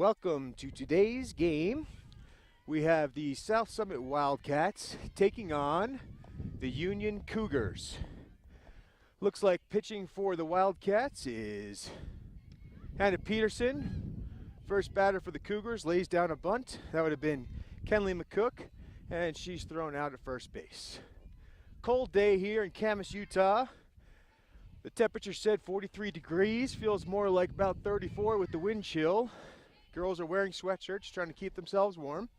Welcome to today's game. We have the South Summit Wildcats taking on the Union Cougars. Looks like pitching for the Wildcats is Hannah Peterson. First batter for the Cougars lays down a bunt. That would have been Kenley McCook, and she's thrown out at first base. Cold day here in Camas, Utah. The temperature said 43 degrees, feels more like about 34 with the wind chill. Girls are wearing sweatshirts, trying to keep themselves warm.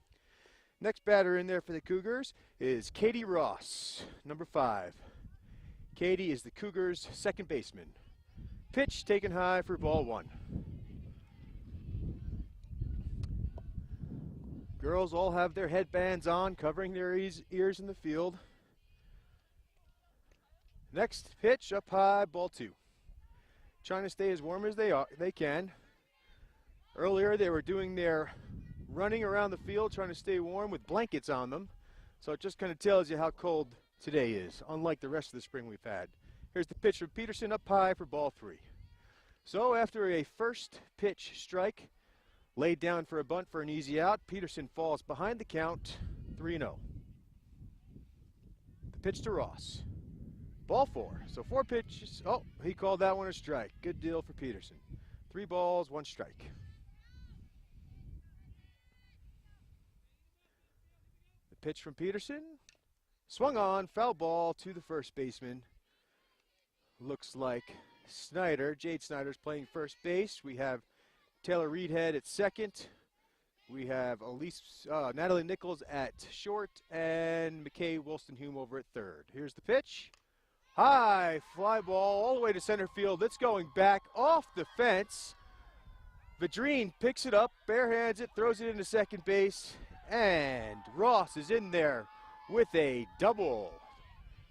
Next batter in there for the Cougars is Katie Ross, number 5. Katie is the Cougars' second baseman. Pitch taken high for ball 1. Girls all have their headbands on, covering their ears in the field. Next pitch up high, ball 2. Trying to stay as warm as they can. Earlier they were doing their running around the field trying to stay warm with blankets on them. So it just kind of tells you how cold today is, unlike the rest of the spring we've had. Here's the pitch from Peterson up high for ball 3. So after a first pitch strike, laid down for a bunt for an easy out, Peterson falls behind the count, 3-0. The pitch to Ross. Ball 4. So 4 pitches. Oh, he called that one a strike. Good deal for Peterson. 3 balls, 1 strike. The pitch from Peterson. Swung on, foul ball to the first baseman. Looks like Snyder, Jade Snyder's playing first base. We have Taylor Reedhead at second. We have Natalie Nichols at short, and McKay Wilston-Hume over at third. Here's the pitch. High fly ball all the way to center field. It's going back off the fence. Vadrine picks it up, barehands it, throws it into second base, and Ross is in there with a double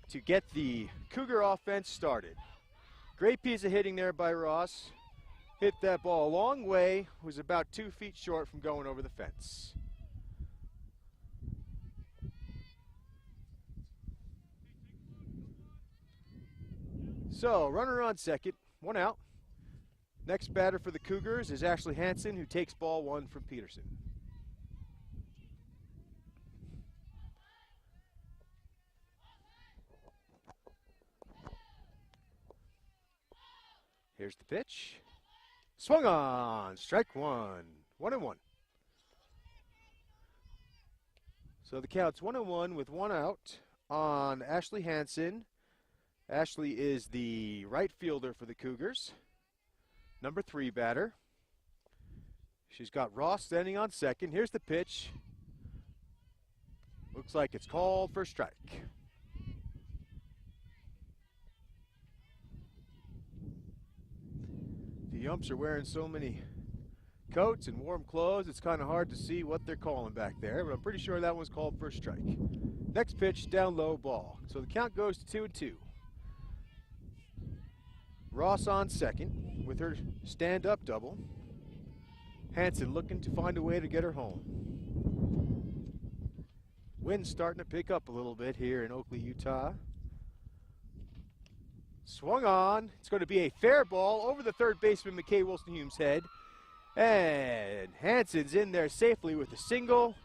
to get the Cougar offense started. Great piece of hitting there by Ross. Hit that ball a long way, was about 2 feet short from going over the fence. So, runner on second, 1 out. Next batter for the Cougars is Ashley Hansen, who takes ball 1 from Peterson. Here's the pitch. Swung on, strike 1. 1-1. So the count's 1-1 with 1 out on Ashley Hansen. Ashley is the right fielder for the Cougars. Number 3 batter. She's got Ross standing on second. Here's the pitch. Looks like it's called for strike. The umps are wearing so many coats and warm clothes, it's kind of hard to see what they're calling back there, but I'm pretty sure that one's called for a strike. Next pitch, down low, ball. So the count goes to 2-2. Ross on second with her stand-up double. Hansen looking to find a way to get her home. Wind's starting to pick up a little bit here in Oakley, Utah. Swung on. It's going to be a fair ball over the third baseman, McKay Wilston-Hume's head. And Hansen's in there safely with a single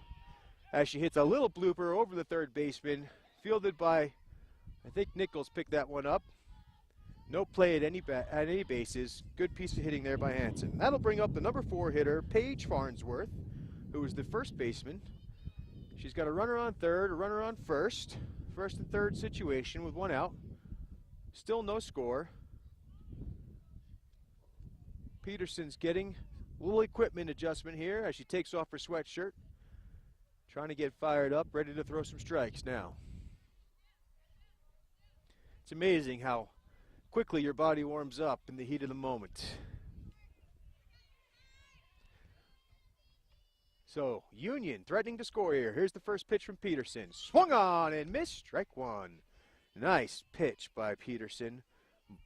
as she hits a little blooper over the third baseman. Fielded by, I think Nichols picked that one up. No play at any bases. Good piece of hitting there by Hansen. That'll bring up the number 4 hitter, Paige Farnsworth, who is the first baseman. She's got a runner on third, a runner on first. First and third situation with 1 out. Still no score. Peterson's getting a little equipment adjustment here as she takes off her sweatshirt. Trying to get fired up, ready to throw some strikes now. It's amazing how quickly your body warms up in the heat of the moment. So, Union threatening to score here. Here's the first pitch from Peterson. Swung on and missed, strike 1. Nice pitch by Peterson,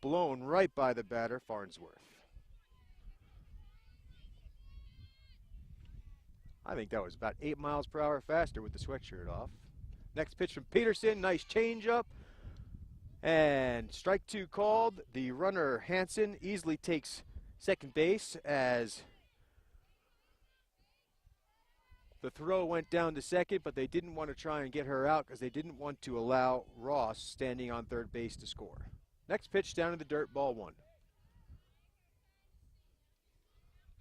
blown right by the batter, Farnsworth. I think that was about 8 miles per hour faster with the sweatshirt off. Next pitch from Peterson, nice changeup. And strike 2 called. The runner, Hansen, easily takes second base as The throw went down to second, but they didn't want to try and get her out because they didn't want to allow Ross standing on third base to score. Next pitch down to the dirt, ball one.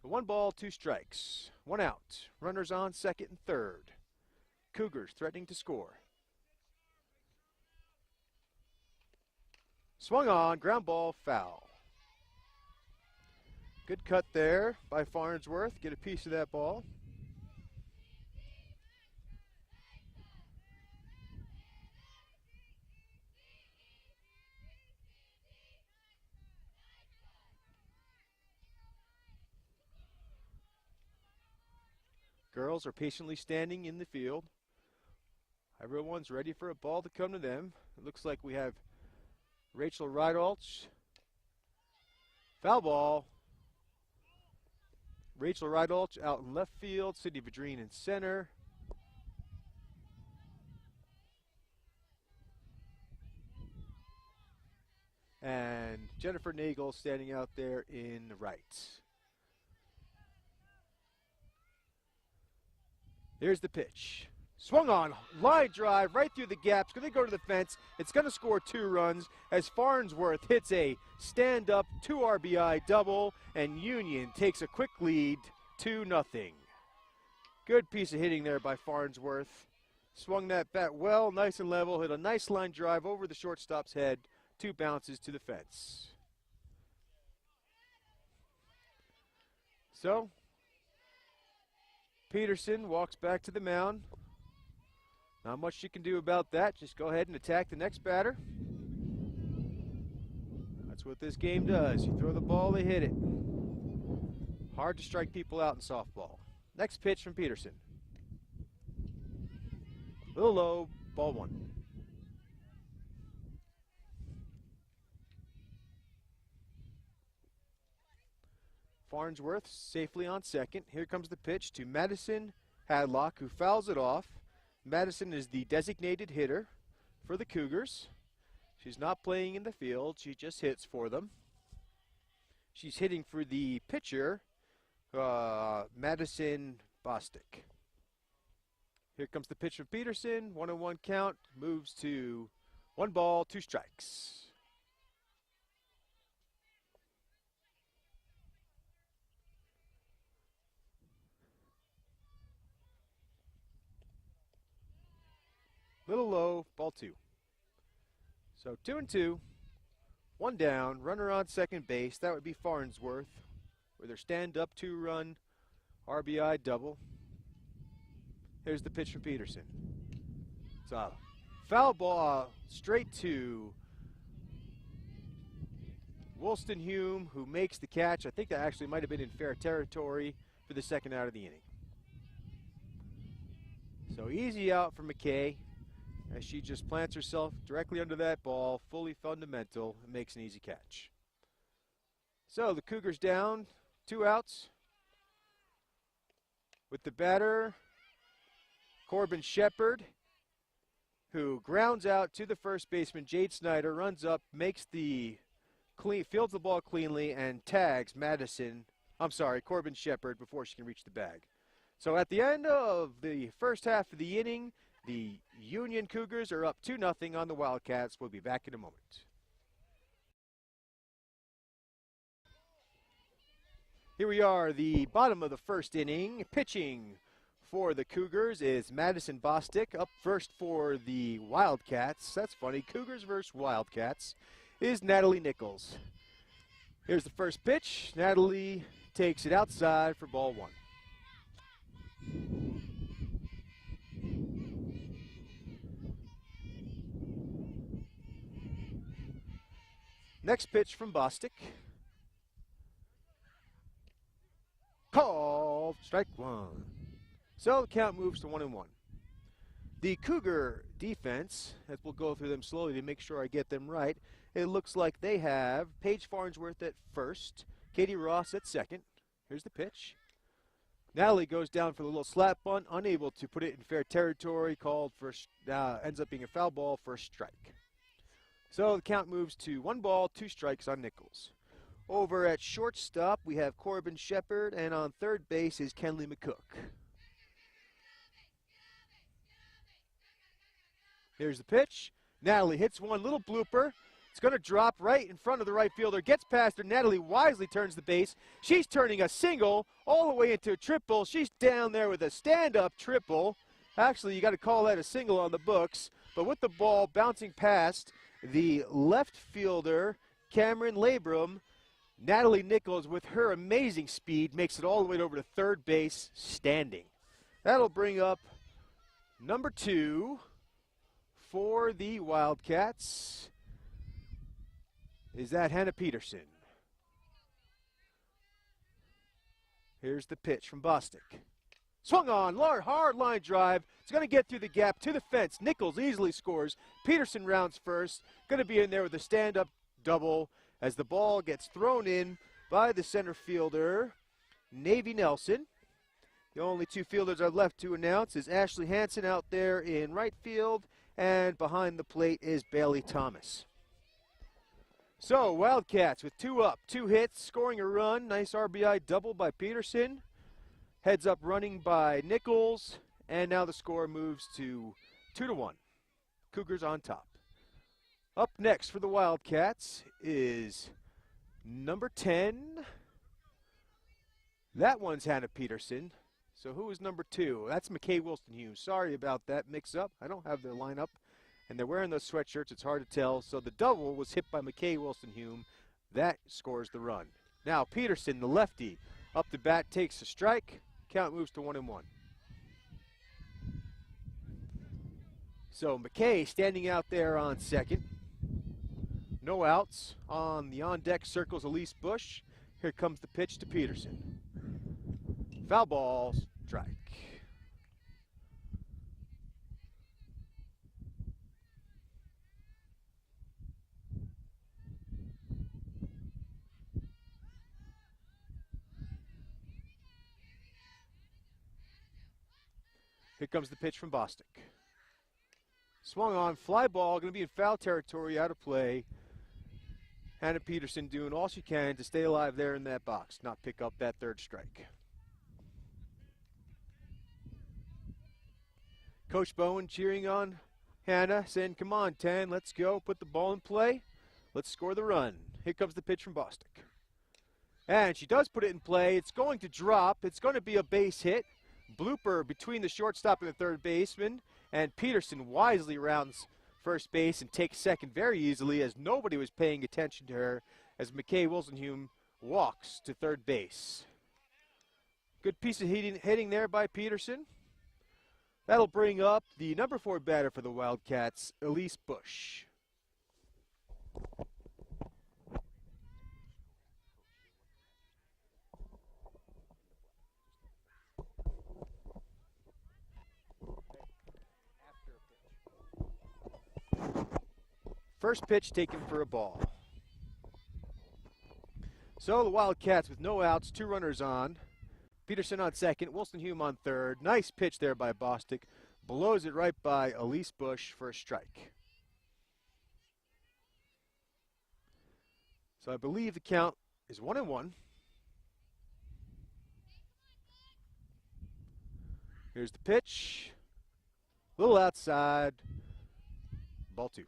So 1 ball, 2 strikes. 1 out. Runners on second and third. Cougars threatening to score. Swung on, ground ball, foul. Good cut there by Farnsworth. Get a piece of that ball. Girls are patiently standing in the field. Everyone's ready for a ball to come to them. It looks like we have Rachel Rydalch. Foul ball. Rachel Rydalch out in left field. Sydney Vadrine in center. And Jennifer Nagel standing out there in the right. Here's the pitch. Swung on, line drive right through the gaps. Going to go to the fence. It's going to score 2 runs as Farnsworth hits a stand-up 2 RBI double, and Union takes a quick lead, 2-0. Good piece of hitting there by Farnsworth. Swung that bat well, nice and level, hit a nice line drive over the shortstop's head, 2 bounces to the fence. So, Peterson walks back to the mound. Not much she can do about that. Just go ahead and attack the next batter. That's what this game does. You throw the ball, they hit it. Hard to strike people out in softball. Next pitch from Peterson. A little low, ball 1. Farnsworth safely on second. Here comes the pitch to Madison Hadlock, who fouls it off. Madison is the designated hitter for the Cougars. She's not playing in the field. She just hits for them. She's hitting for the pitcher, Madison Bostic. Here comes the pitch from Peterson. 1-1 count. Moves to 1 ball, 2 strikes. Little low, ball 2. So 2-2, 1 down, runner on second base. That would be Farnsworth with her stand-up 2-run RBI double. Here's the pitch from Peterson. It's a foul ball straight to Woolston Hume, who makes the catch. I think that actually might have been in fair territory for the second out of the inning. So easy out for McKay, as she just plants herself directly under that ball, fully fundamental, and makes an easy catch. So the Cougars down, 2 outs. With the batter, Corbin Shepard, who grounds out to the first baseman, Jade Snyder, runs up, makes the fields the ball cleanly, and tags Corbin Shepard before she can reach the bag. So at the end of the first half of the inning, the Union Cougars are up 2-0 on the Wildcats. We'll be back in a moment. Here we are, the bottom of the first inning. Pitching for the Cougars is Madison Bostic. Up first for the Wildcats. That's funny. Cougars versus Wildcats is Natalie Nichols. Here's the first pitch. Natalie takes it outside for ball 1. Next pitch from Bostic. Called strike 1. So the count moves to 1-1. The Cougar defense, as we'll go through them slowly to make sure I get them right, it looks like they have Paige Farnsworth at first, Katie Ross at second. Here's the pitch. Natalie goes down for the little slap bunt, unable to put it in fair territory, called for, ends up being a foul ball for a strike. So the count moves to 1 ball, 2 strikes on Nichols. Over at shortstop, we have Corbin Shepard, and on third base is Kenley McCook. Here's the pitch. Natalie hits one, little blooper. It's going to drop right in front of the right fielder. Gets past her. Natalie wisely turns the base. She's turning a single all the way into a triple. She's down there with a stand-up triple. Actually, you got to call that a single on the books. But with the ball bouncing past the left fielder, Cameron Labrum, Natalie Nichols, with her amazing speed, makes it all the way over to third base, standing. That'll bring up number 2 for the Wildcats. Is that Hannah Peterson? Here's the pitch from Bostic. Swung on, hard line drive. It's going to get through the gap to the fence. Nichols easily scores. Peterson rounds first. Going to be in there with a stand-up double as the ball gets thrown in by the center fielder, Navy Nelson. The only 2 fielders I've left to announce is Ashley Hansen out there in right field, and behind the plate is Bailey Thomas. So, Wildcats with 2 up, 2 hits, scoring a run. Nice RBI double by Peterson. Heads up running by Nichols, and now the score moves to 2-1. Cougars on top. Up next for the Wildcats is number 10. That one's Hannah Peterson. So who is number 2? That's McKay Wilson-Hume. Sorry about that mix-up. I don't have their lineup. And they're wearing those sweatshirts. It's hard to tell. So the double was hit by McKay Wilson-Hume. That scores the run. Now Peterson, the lefty, up the bat, takes a strike. Count moves to 1-1. So McKay standing out there on second. No outs. On the on-deck circles Elise Bush. Here comes the pitch to Peterson. Foul ball, strike. Here comes the pitch from Bostic. Swung on, fly ball, going to be in foul territory, out of play. Hannah Peterson doing all she can to stay alive there in that box, not pick up that third strike. Coach Bowen cheering on Hannah, saying, come on, 10, let's go, put the ball in play. Let's score the run. Here comes the pitch from Bostic. And she does put it in play. It's going to drop. It's going to be a base hit. Blooper between the shortstop and the third baseman, and Peterson wisely rounds first base and takes second very easily as nobody was paying attention to her as McKay Wilson-Hume walks to third base. Good piece of hitting there by Peterson. That'll bring up the number 4 batter for the Wildcats, Elise Bush. First pitch taken for a ball. So the Wildcats with no outs, 2 runners on. Peterson on second, Wilson-Hume on third. Nice pitch there by Bostic. Blows it right by Elise Bush for a strike. So I believe the count is 1-1. Here's the pitch. A little outside. Ball 2.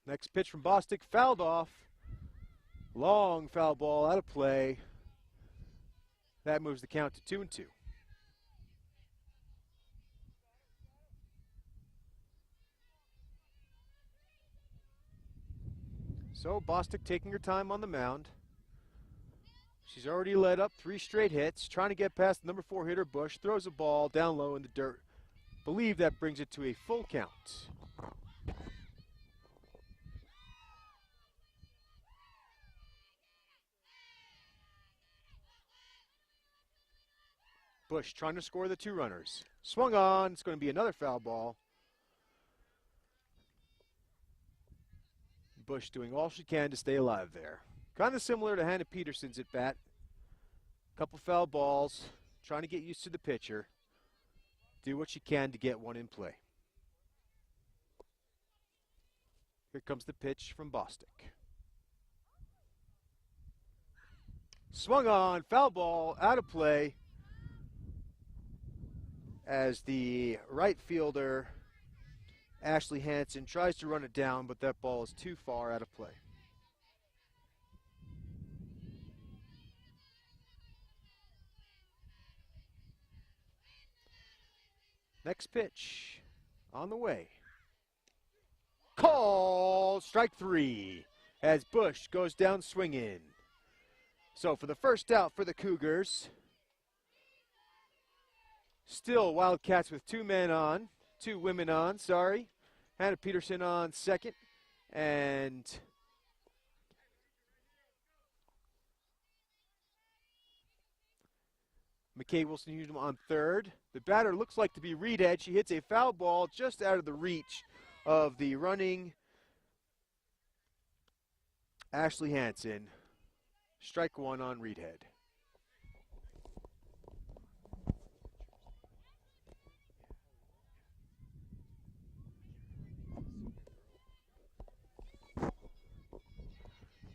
Next pitch from Bostic, fouled off. Long foul ball out of play. That moves the count to 2-2. So Bostic taking her time on the mound. She's already led up 3 straight hits, trying to get past the number 4 hitter Bush, throws a ball down low in the dirt. Believe that brings it to a full count. Bush trying to score the 2 runners. Swung on, it's going to be another foul ball. Bush doing all she can to stay alive there. Kind of similar to Hannah Peterson's at bat. Couple foul balls, trying to get used to the pitcher. Do what she can to get one in play. Here comes the pitch from Bostic. Swung on, foul ball, out of play as the right fielder, Ashley Hansen, tries to run it down, but that ball is too far out of play. Next pitch on the way. Call, strike 3 as Bush goes down swinging. So for the first out for the Cougars, still Wildcats with two women on, sorry. Hannah Peterson on second, and McKay Wilson on third. The batter looks like to be Reedhead. She hits a foul ball just out of the reach of the running Ashley Hansen. Strike 1 on Reedhead.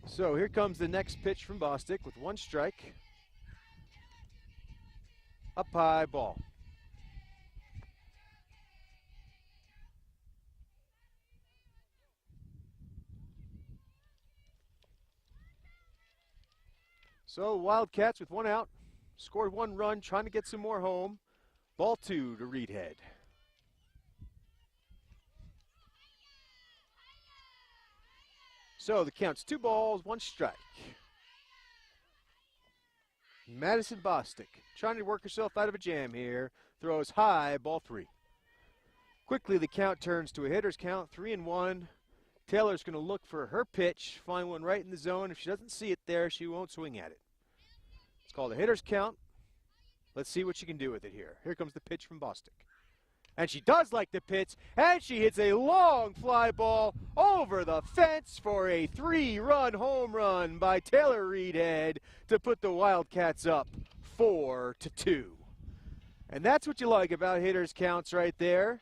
So here comes the next pitch from Bostic with one strike. Up high ball. So Wildcats with one out, scored one run, trying to get some more home. Ball 2 to Reedhead. So the count's 2 balls, 1 strike. Madison Bostic trying to work herself out of a jam here. Throws high, ball 3. Quickly the count turns to a hitter's count, 3-1. Taylor's going to look for her pitch, find one right in the zone. If she doesn't see it there, she won't swing at it. It's called a hitter's count. Let's see what she can do with it here. Here comes the pitch from Bostic. And she does like the pitch, and she hits a long fly ball over the fence for a 3-run home run by Taylor Reedhead to put the Wildcats up 4-2. And that's what you like about hitters' counts right there.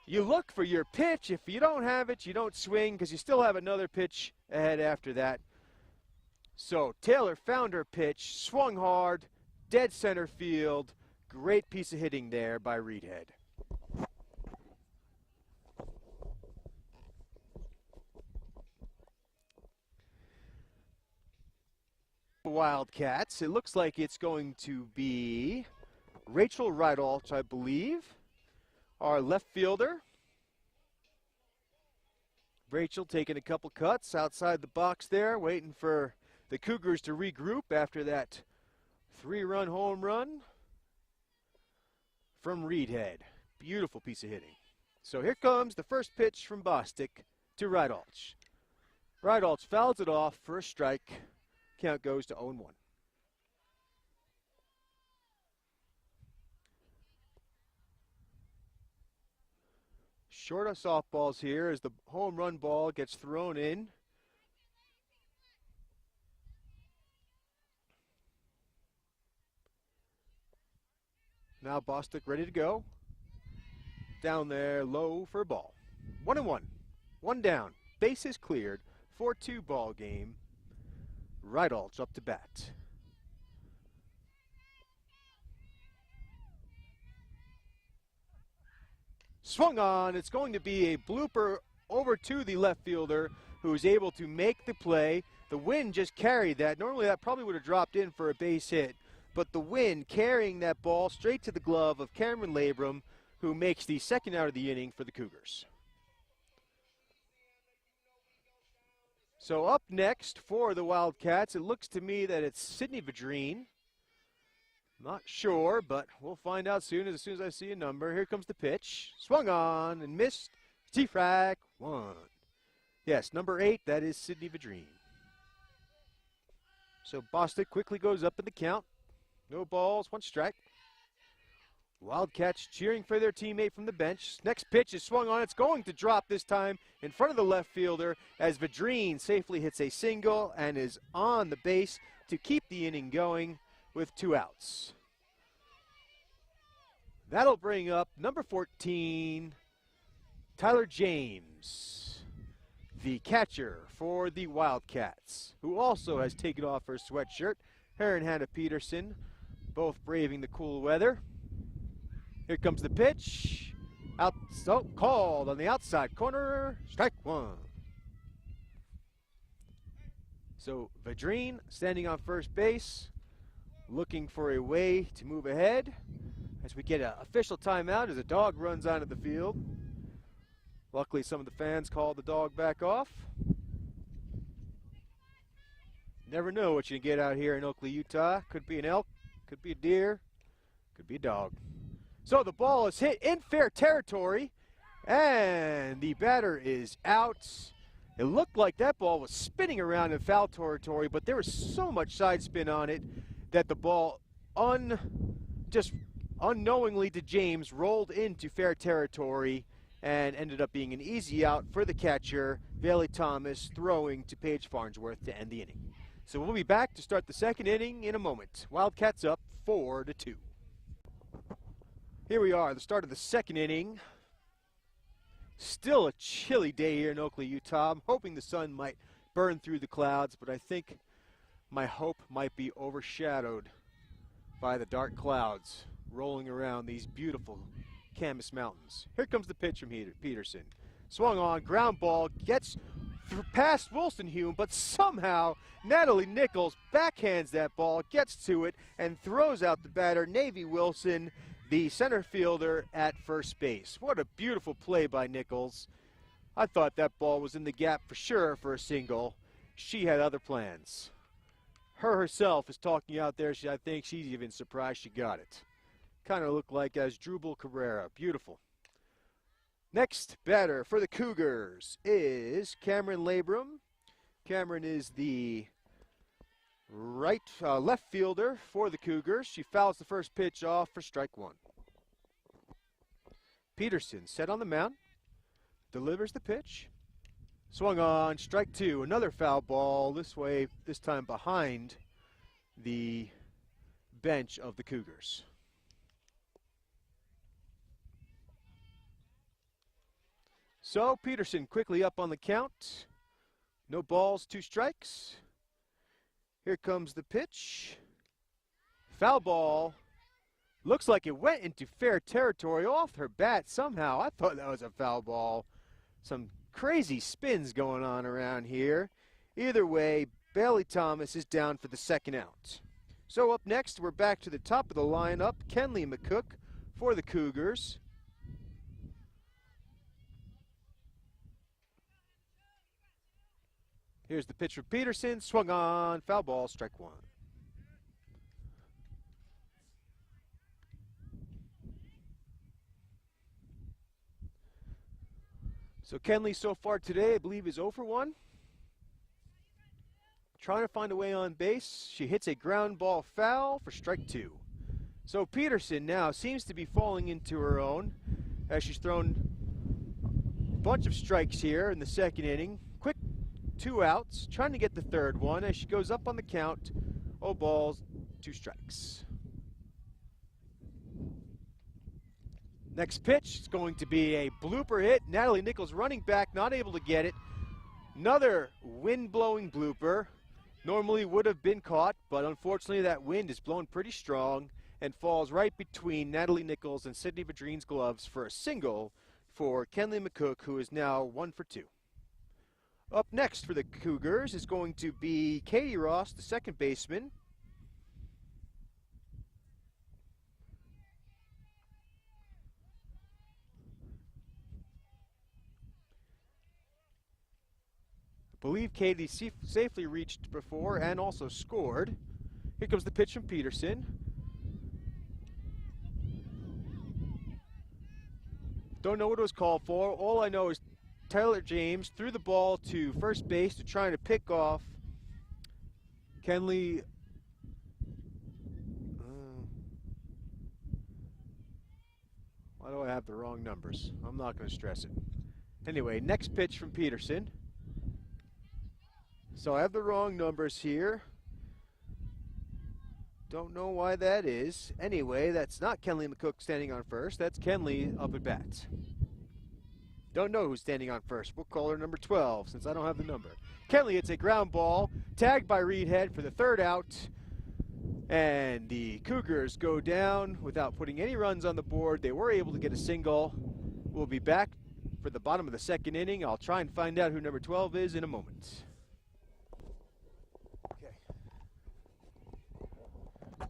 You look for your pitch. If you don't have it, you don't swing because you still have another pitch ahead after that. So Taylor found her pitch, swung hard, dead center field. Great piece of hitting there by Reedhead. Wildcats, it looks like it's going to be Rachel Rydalch, I believe, our left fielder. Rachel taking a couple cuts outside the box there, waiting for the Cougars to regroup after that 3-run home run from Reedhead. Beautiful piece of hitting. So here comes the first pitch from Bostic to Rydalch. Rydalch fouls it off for a strike. Count goes to 0-1. Short of softballs here as the home run ball gets thrown in. Now Bostic ready to go. Down there, low for a ball. 1-1. One down. Bases cleared. 4-2 ball game. Rydalch up to bat. Swung on. It's going to be a blooper over to the left fielder who is able to make the play. The wind just carried that. Normally that probably would have dropped in for a base hit, but the wind carrying that ball straight to the glove of Cameron Labrum, who makes the second out of the inning for the Cougars. So up next for the Wildcats, it looks to me that it's Sydney Vadrine. Not sure, but we'll find out soon as I see a number. Here comes the pitch. Swung on and missed. T-Frack 1. Yes, number 8, that is Sydney Vadrine. So Bostic quickly goes up in the count. No balls, 1 strike. Wildcats cheering for their teammate from the bench. Next pitch is swung on. It's going to drop this time in front of the left fielder as Vadrine safely hits a single and is on the base to keep the inning going with 2 outs. That'll bring up number 14, Tyler James. the catcher for the Wildcats, who also has taken off her sweatshirt, her and Hannah Peterson, both braving the cool weather. Here comes the pitch. Out, so called on the outside corner, strike one. So Vadrine standing on first base, looking for a way to move ahead as we get an official timeout as a dog runs onto the field. Luckily, some of the fans called the dog back off. Never know what you can get out here in Oakley, Utah. Could be an elk, could be a deer, could be a dog. So the ball is hit in fair territory, and the batter is out. It looked like that ball was spinning around in foul territory, but there was so much side spin on it that the ball just unknowingly to James rolled into fair territory and ended up being an easy out for the catcher, Bailey Thomas, throwing to Paige Farnsworth to end the inning. So we'll be back to start the second inning in a moment. Wildcats up 4-2. Here we are, the start of the second inning. Still a chilly day here in Oakley, Utah. I'm hoping the sun might burn through the clouds, but I think my hope might be overshadowed by the dark clouds rolling around these beautiful Camas Mountains. Here comes the pitch from Peterson. Swung on, ground ball, gets past Wolstenhume, but somehow Natalie Nichols backhands that ball, gets to it, and throws out the batter, Navy Wilson, the center fielder at first base. What a beautiful play by Nichols. I thought that ball was in the gap for sure for a single. She had other plans. Her herself is talking out there. I think she's even surprised she got it. Kind of looked like Asdrubal Cabrera. Beautiful. Next batter for the Cougars is Cameron Labrum. Cameron is the left fielder for the Cougars. She fouls the first pitch off for strike one. Peterson set on the mound, delivers the pitch, swung on, strike two. Another foul ball this way, this time behind the bench of the Cougars. So Peterson quickly up on the count. No balls, 2 strikes. Here comes the pitch. Foul ball. Looks like it went into fair territory off her bat somehow. I thought that was a foul ball. Some crazy spins going on around here. Either way, Bailey Thomas is down for the second out. So up next, we're back to the top of the lineup. Kenley McCook for the Cougars. Here's the pitch for Peterson, swung on, foul ball, strike one. So Kenley so far today, I believe, is 0 for 1. Trying to find a way on base. She hits a ground ball foul for strike two. So Peterson now seems to be falling into her own as she's thrown a bunch of strikes here in the second inning. Quick 2 outs, trying to get the third one as she goes up on the count. 0 balls, 2 strikes. Next pitch is going to be a blooper hit. Natalie Nichols running back, not able to get it. Another wind-blowing blooper. Normally would have been caught, but unfortunately that wind is blowing pretty strong and falls right between Natalie Nichols and Sydney Vadrine's gloves for a single for Kenley McCook, who is now 1 for 2. Up next for the Cougars is going to be Katie Ross, the second baseman. I believe Katie safely reached before and also scored. Here comes the pitch from Peterson. Don't know what it was called for. All I know is Tyler James threw the ball to first base to try to pick off Kenley. Why do I have the wrong numbers? I'm not going to stress it. Anyway, next pitch from Peterson. So I have the wrong numbers here. Don't know why that is. Anyway, that's not Kenley McCook standing on first. That's Kenley up at bat. Don't know who's standing on first. We'll call her number 12 since I don't have the number. Kenley, it's a ground ball. Tagged by Reedhead for the third out. And the Cougars go down without putting any runs on the board. They were able to get a single. We'll be back for the bottom of the second inning. I'll try and find out who number 12 is in a moment. Okay.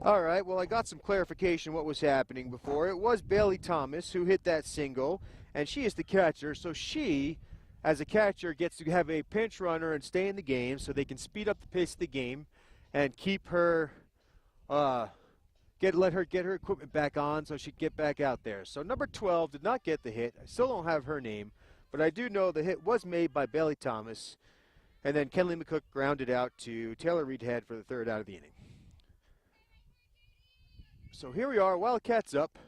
All right, well, I got some clarification what was happening before. It was Bailey Thomas who hit that single, and she is the catcher, so she, as a catcher, gets to have a pinch runner and stay in the game so they can speed up the pace of the game and keep her let her get her equipment back on so she'd get back out there. So number 12 did not get the hit. I still don't have her name, but I do know the hit was made by Bailey Thomas, and then Kenley McCook grounded out to Taylor Reedhead for the third out of the inning. So here we are, Wildcats up.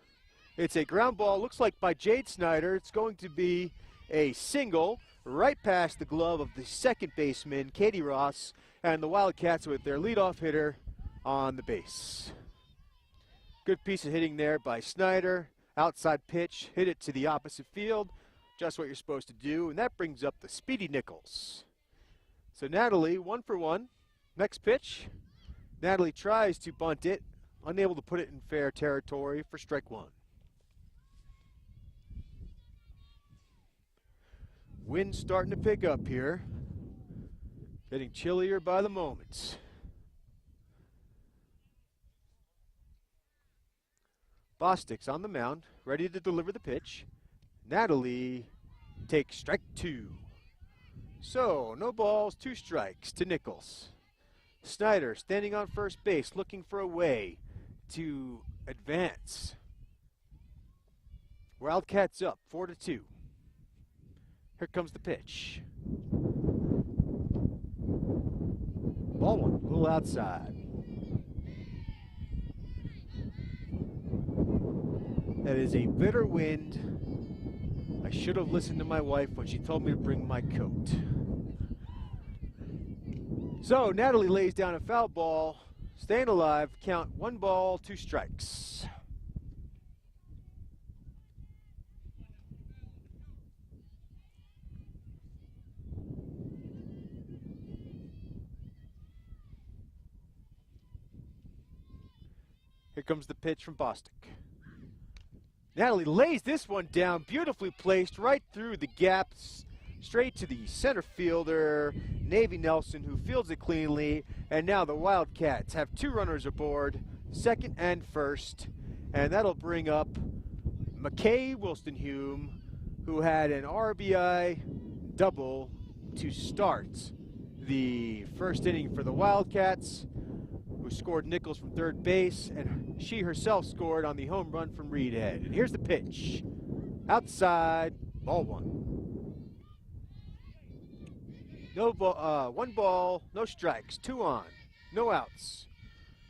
It's a ground ball, looks like by Jade Snyder. It's going to be a single right past the glove of the second baseman, Katie Ross, and the Wildcats with their leadoff hitter on the base. Good piece of hitting there by Snyder. Outside pitch, hit it to the opposite field. Just what you're supposed to do, and that brings up the speedy Nichols. So Natalie, 1 for 1. Next pitch. Natalie tries to bunt it, unable to put it in fair territory for strike 1. Wind's starting to pick up here. Getting chillier by the moment. Bostic's on the mound, ready to deliver the pitch. Natalie takes strike 2. So, no balls, 2 strikes to Nichols. Snyder standing on first base, looking for a way to advance. Wildcats up, 4-2. Here comes the pitch. Ball 1, a little outside. That is a bitter wind. I should have listened to my wife when she told me to bring my coat. So Natalie lays down a foul ball, staying alive, count 1 ball, 2 strikes. Here comes the pitch from Bostic. Natalie lays this one down, beautifully placed right through the gaps, straight to the center fielder, Navy Nelson, who fields it cleanly. And now the Wildcats have 2 runners aboard, second and first, and that'll bring up McKay Wilstonhume, who had an RBI double to start the first inning for the Wildcats, who scored Nichols from third base, and she herself scored on the home run from Reedhead. And here's the pitch. Outside, ball 1. No ball, 1 ball, no strikes, 2 on, no outs.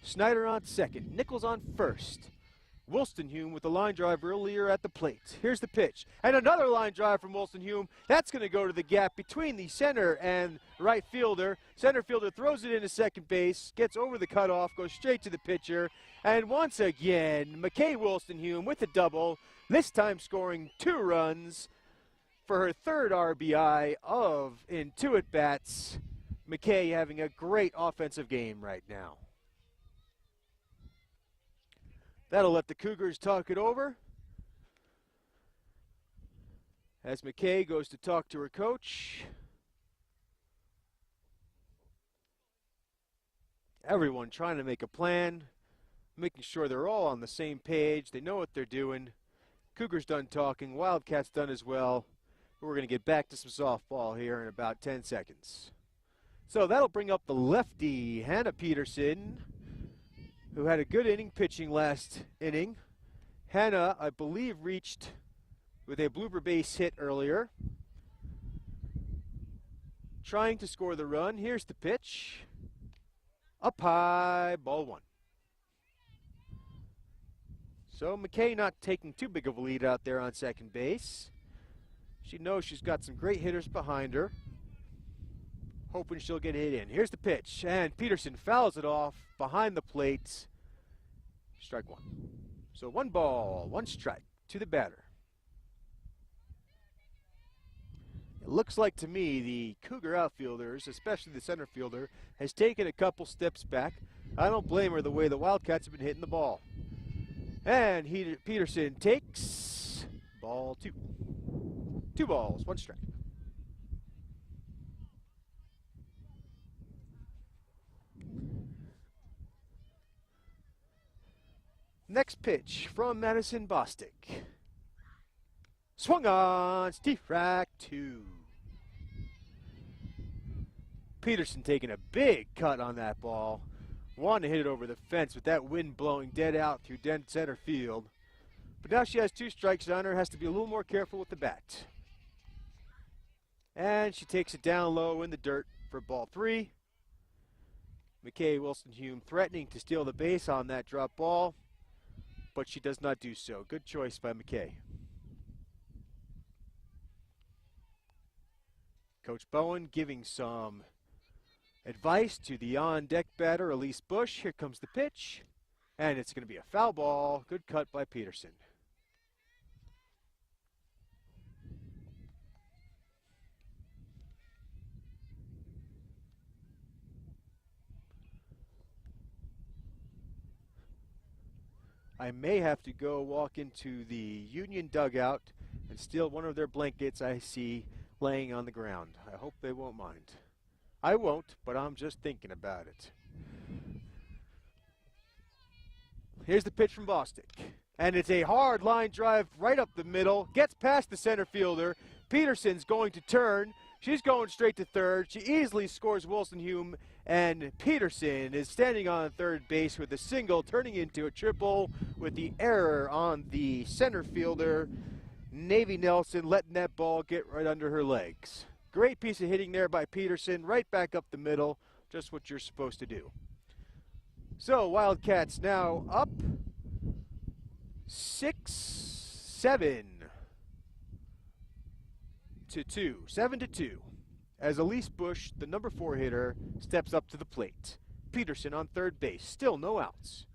Snyder on second, Nichols on first. Wilstonhume with the line drive earlier at the plate. Here's the pitch. And another line drive from Wilstonhume. That's going to go to the gap between the center and right fielder. Center fielder throws it into second base, gets over the cutoff, goes straight to the pitcher. And once again, McKay Wilstonhume with a double, this time scoring 2 runs for her third RBI in 2 at-bats. McKay having a great offensive game right now. That'll let the Cougars talk it over as McKay goes to talk to her coach. Everyone trying to make a plan, making sure they're all on the same page. They know what they're doing. Cougars done talking, Wildcats done as well. We're going to get back to some softball here in about 10 seconds. So that'll bring up the lefty, Hannah Peterson, who had a good inning pitching last inning. Hannah, I believe, reached with a blooper base hit earlier. Trying to score the run. Here's the pitch. Up high, ball 1. So McKay not taking too big of a lead out there on second base. She knows she's got some great hitters behind her. Hoping she'll get hit in. Here's the pitch, and Peterson fouls it off behind the plate. Strike 1. So 1 ball, 1 strike to the batter. It looks like to me the Cougar outfielders, especially the center fielder, has taken a couple steps back. I don't blame her the way the Wildcats have been hitting the ball. And Peterson takes ball 2. 2 balls, 1 strike. Next pitch from Madison Bostic. Swung on, Steve Rack 2. Peterson taking a big cut on that ball. Wanted to hit it over the fence with that wind blowing dead out through dead center field. But now she has 2 strikes on her, has to be a little more careful with the bat. And she takes it down low in the dirt for ball 3. McKay Wilson-Hume threatening to steal the base on that drop ball, but she does not do so. Good choice by McKay. Coach Bowen giving some advice to the on-deck batter, Elise Bush. Here comes the pitch, and it's going to be a foul ball. Good cut by Peterson. I may have to go walk into the Union dugout and steal one of their blankets I see laying on the ground. I hope they won't mind. I won't, but I'm just thinking about it. Here's the pitch from Bostic. And it's a hard line drive right up the middle. Gets past the center fielder. Peterson's going to turn. She's going straight to third. She easily scores Wilson-Hume. And Peterson is standing on third base with a single, turning into a triple with the error on the center fielder, Navy Nelson, letting that ball get right under her legs. Great piece of hitting there by Peterson, right back up the middle, just what you're supposed to do. So Wildcats now up 6-7 to 2, 7-2. As Elise Bush, the number 4 hitter, steps up to the plate. Peterson on third base, still no outs.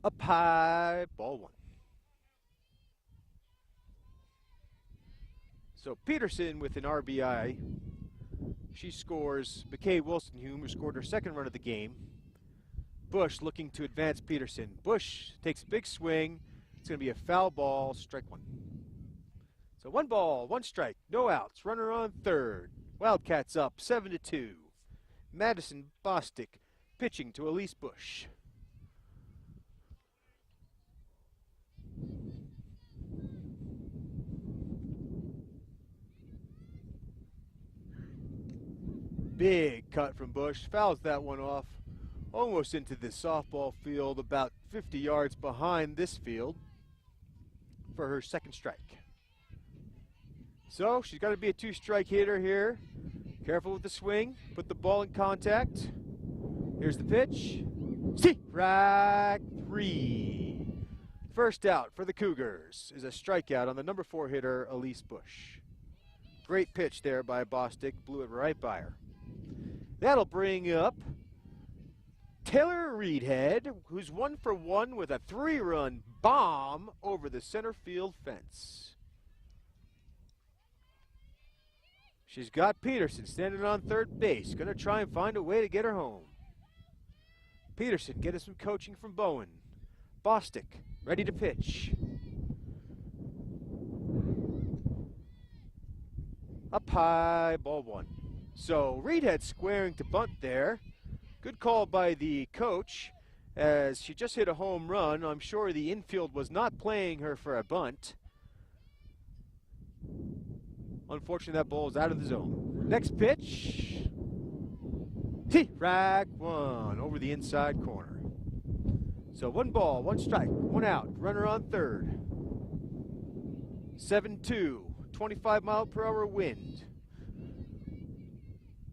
Up high, ball 1. So Peterson with an RBI. She scores McKay Wilson-Hume, who scored her 2nd run of the game. Bush looking to advance Peterson. Bush takes a big swing. It's going to be a foul ball, strike 1. So 1 ball, 1 strike, no outs, runner on third. Wildcats up 7-2. Madison Bostic pitching to Elise Bush. Big cut from Bush, fouls that one off almost into the softball field, about 50 yards behind this field for her 2nd strike. So she's got to be a 2-strike hitter here. Careful with the swing. Put the ball in contact. Here's the pitch. Strike 3. First out for the Cougars is a strikeout on the number 4 hitter, Elise Bush. Great pitch there by Bostic. Blew it right by her. That'll bring up Taylor Reedhead, who's 1 for 1 with a 3-run bomb over the center field fence. She's got Peterson standing on third base. Going to try and find a way to get her home. Peterson getting some coaching from Bowen. Bostic ready to pitch. Up high, ball 1. So Reedhead squaring to bunt there. Good call by the coach as she just hit a home run. I'm sure the infield was not playing her for a bunt. Unfortunately, that ball is out of the zone. Next pitch. Rack 1 over the inside corner. So 1 ball, 1 strike, 1 out. Runner on third. 7-2, 25-mile-per-hour wind.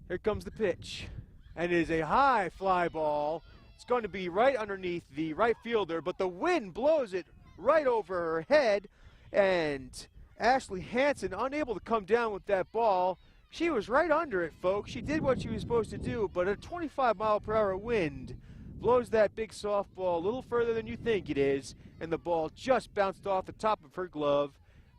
Here comes the pitch. And it is a high fly ball. It's going to be right underneath the right fielder, but the wind blows it right over her head. And Ashley Hansen unable to come down with that ball. She was right under it, folks. She did what she was supposed to do, but a 25-mile-per-hour wind blows that big softball a little further than you think it is, and the ball just bounced off the top of her glove.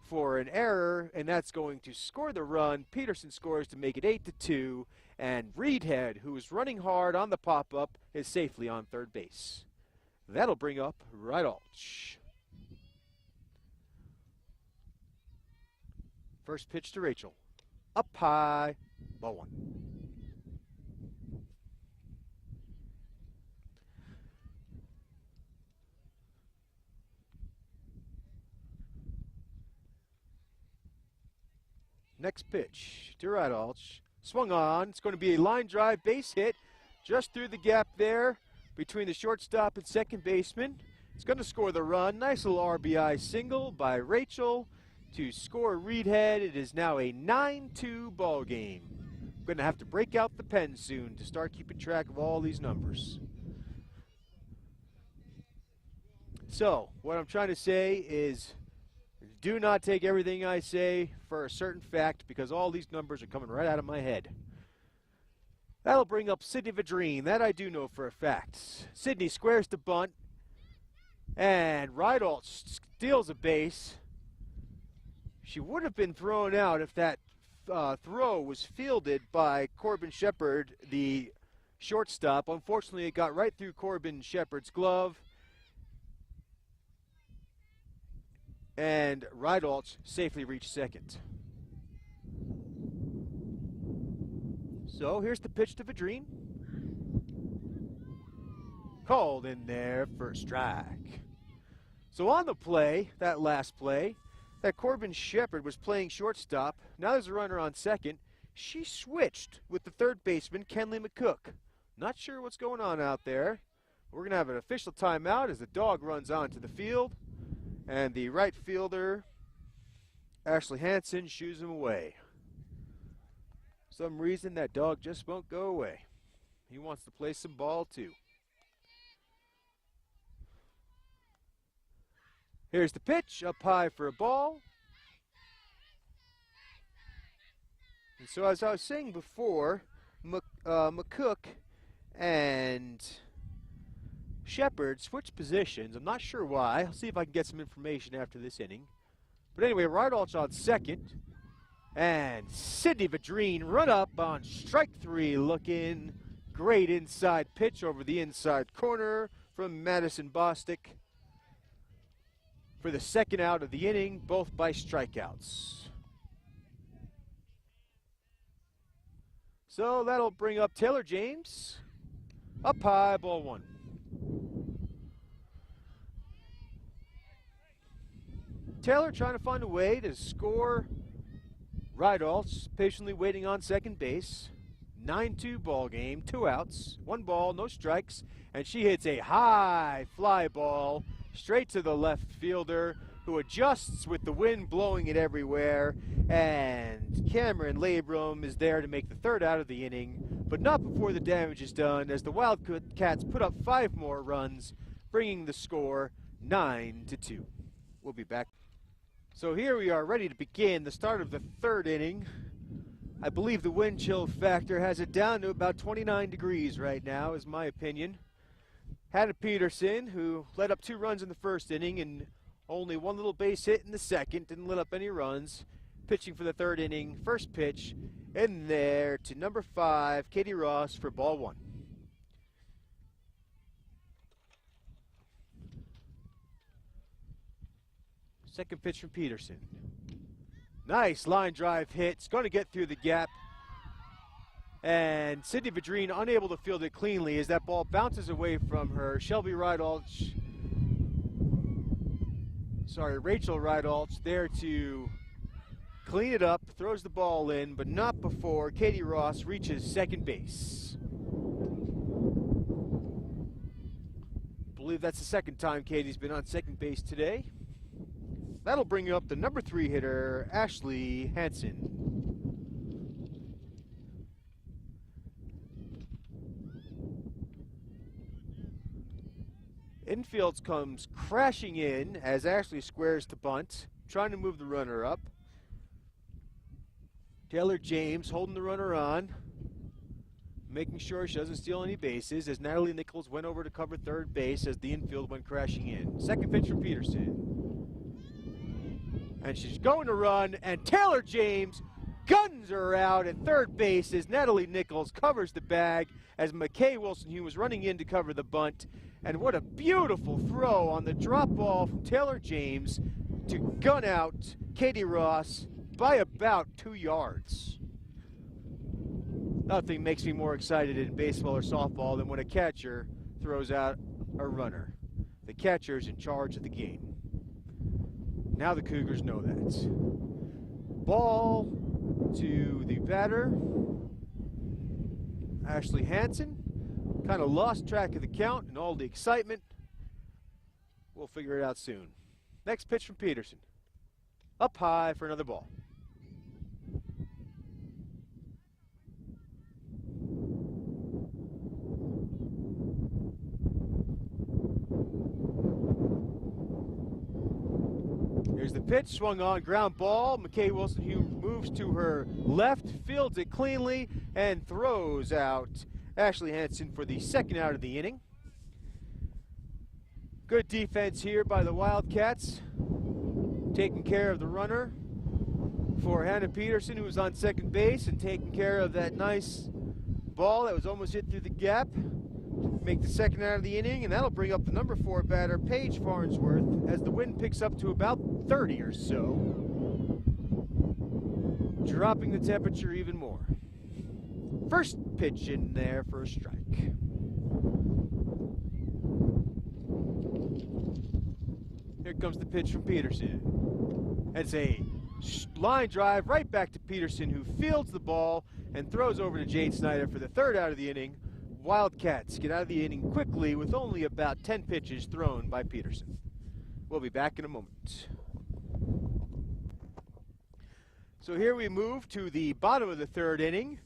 for an error, and that's going to score the run. Peterson scores to make it 8-2, and Reedhead, who is running hard on the pop-up, is safely on third base. That'll bring up Rydalch. First pitch to Rachel. Up high, ball one. Next pitch to Rydalch. Swung on. It's going to be a line drive base hit just through the gap there between the shortstop and second baseman. It's going to score the run. Nice little RBI single by Rachel to score Reedhead. It is now a 9-2 ball game. I'm going to have to break out the pen soon to start keeping track of all these numbers. So, what I'm trying to say is, do not take everything I say for a certain fact, because all these numbers are coming right out of my head. That'll bring up Sydney Vadrine. That I do know for a fact. Sydney squares to bunt, and Rydalch steals a base. She would have been thrown out if that throw was fielded by Corbin Shepard, the shortstop. Unfortunately, it got right through Corbin Shepard's glove, and Rydalch safely reached second. So here's the pitch to Vadrine. Called in there for a strike. So on the play, that last play, that Corbin Shepard was playing shortstop. Now there's a runner on second. She switched with the third baseman, Kenley McCook. Not sure what's going on out there. We're going to have an official timeout as the dog runs onto the field. And the right fielder, Ashley Hansen, shoos him away. For some reason, that dog just won't go away. He wants to play some ball, too. Here's the pitch, up high for a ball. And so as I was saying before, McCook and Shepard switched positions. I'm not sure why. I'll see if I can get some information after this inning. But anyway, Rydalch on second. And Sydney Vadrine run up on strike three, looking great inside pitch over the inside corner from Madison Bostic for the second out of the inning, both by strikeouts. So that'll bring up Taylor James. Up high, ball one. Taylor trying to find a way to score Rydalch, patiently waiting on second base. 9-2 ball game, 2 outs, 1 ball, no strikes, and she hits a high fly ball straight to the left fielder, who adjusts with the wind blowing it everywhere, and Cameron Labrum is there to make the third out of the inning, but not before the damage is done, as the Wildcats put up 5 more runs, bringing the score 9-2. We'll be back. So here we are ready to begin the start of the third inning. I believe the wind chill factor has it down to about 29 degrees right now, is my opinion. Hannah Peterson, who led up 2 runs in the first inning and only 1 little base hit in the second, didn't let up any runs, pitching for the third inning. First pitch in there to number 5, Katie Ross, for ball 1. Second pitch from Peterson. Nice line drive hit. It's going to get through the gap. And Sydney Vadrine unable to field it cleanly as that ball bounces away from her. Rachel Rydalch there to clean it up, throws the ball in, but not before Katie Ross reaches second base. I believe that's the second time Katie's been on second base today. That'll bring up the number 3 hitter, Ashley Hansen. Infield comes crashing in as Ashley squares to bunt, trying to move the runner up. Taylor James holding the runner on, making sure she doesn't steal any bases as Natalie Nichols went over to cover third base as the infield went crashing in. Second pitch from Peterson. And she's going to run, and Taylor James guns her out at third base as Natalie Nichols covers the bag as McKay Wilson-Hume was running in to cover the bunt. And what a beautiful throw on the drop ball from Taylor James to gun out Katie Ross by about 2 yards. Nothing makes me more excited in baseball or softball than when a catcher throws out a runner. The catcher is in charge of the game. Now the Cougars know that. Ball to the batter, Ashley Hansen. Kind of lost track of the count and all the excitement. We'll figure it out soon. Next pitch from Peterson. Up high for another ball. Here's the pitch, swung on, ground ball. McKay Wilson-Hume moves to her left, fields it cleanly, and throws out Ashley Hansen for the second out of the inning. Good defense here by the Wildcats, taking care of the runner for Hannah Peterson, who was on second base, and taking care of that nice ball that was almost hit through the gap. Make the second out of the inning, and that'll bring up the number 4 batter, Paige Farnsworth, as the wind picks up to about 30 or so, dropping the temperature even more. First pitch in there for a strike. Here comes the pitch from Peterson. It's a line drive right back to Peterson, who fields the ball and throws over to Jade Snyder for the third out of the inning. Wildcats get out of the inning quickly with only about 10 pitches thrown by Peterson. We'll be back in a moment. So here we move to the bottom of the third inning.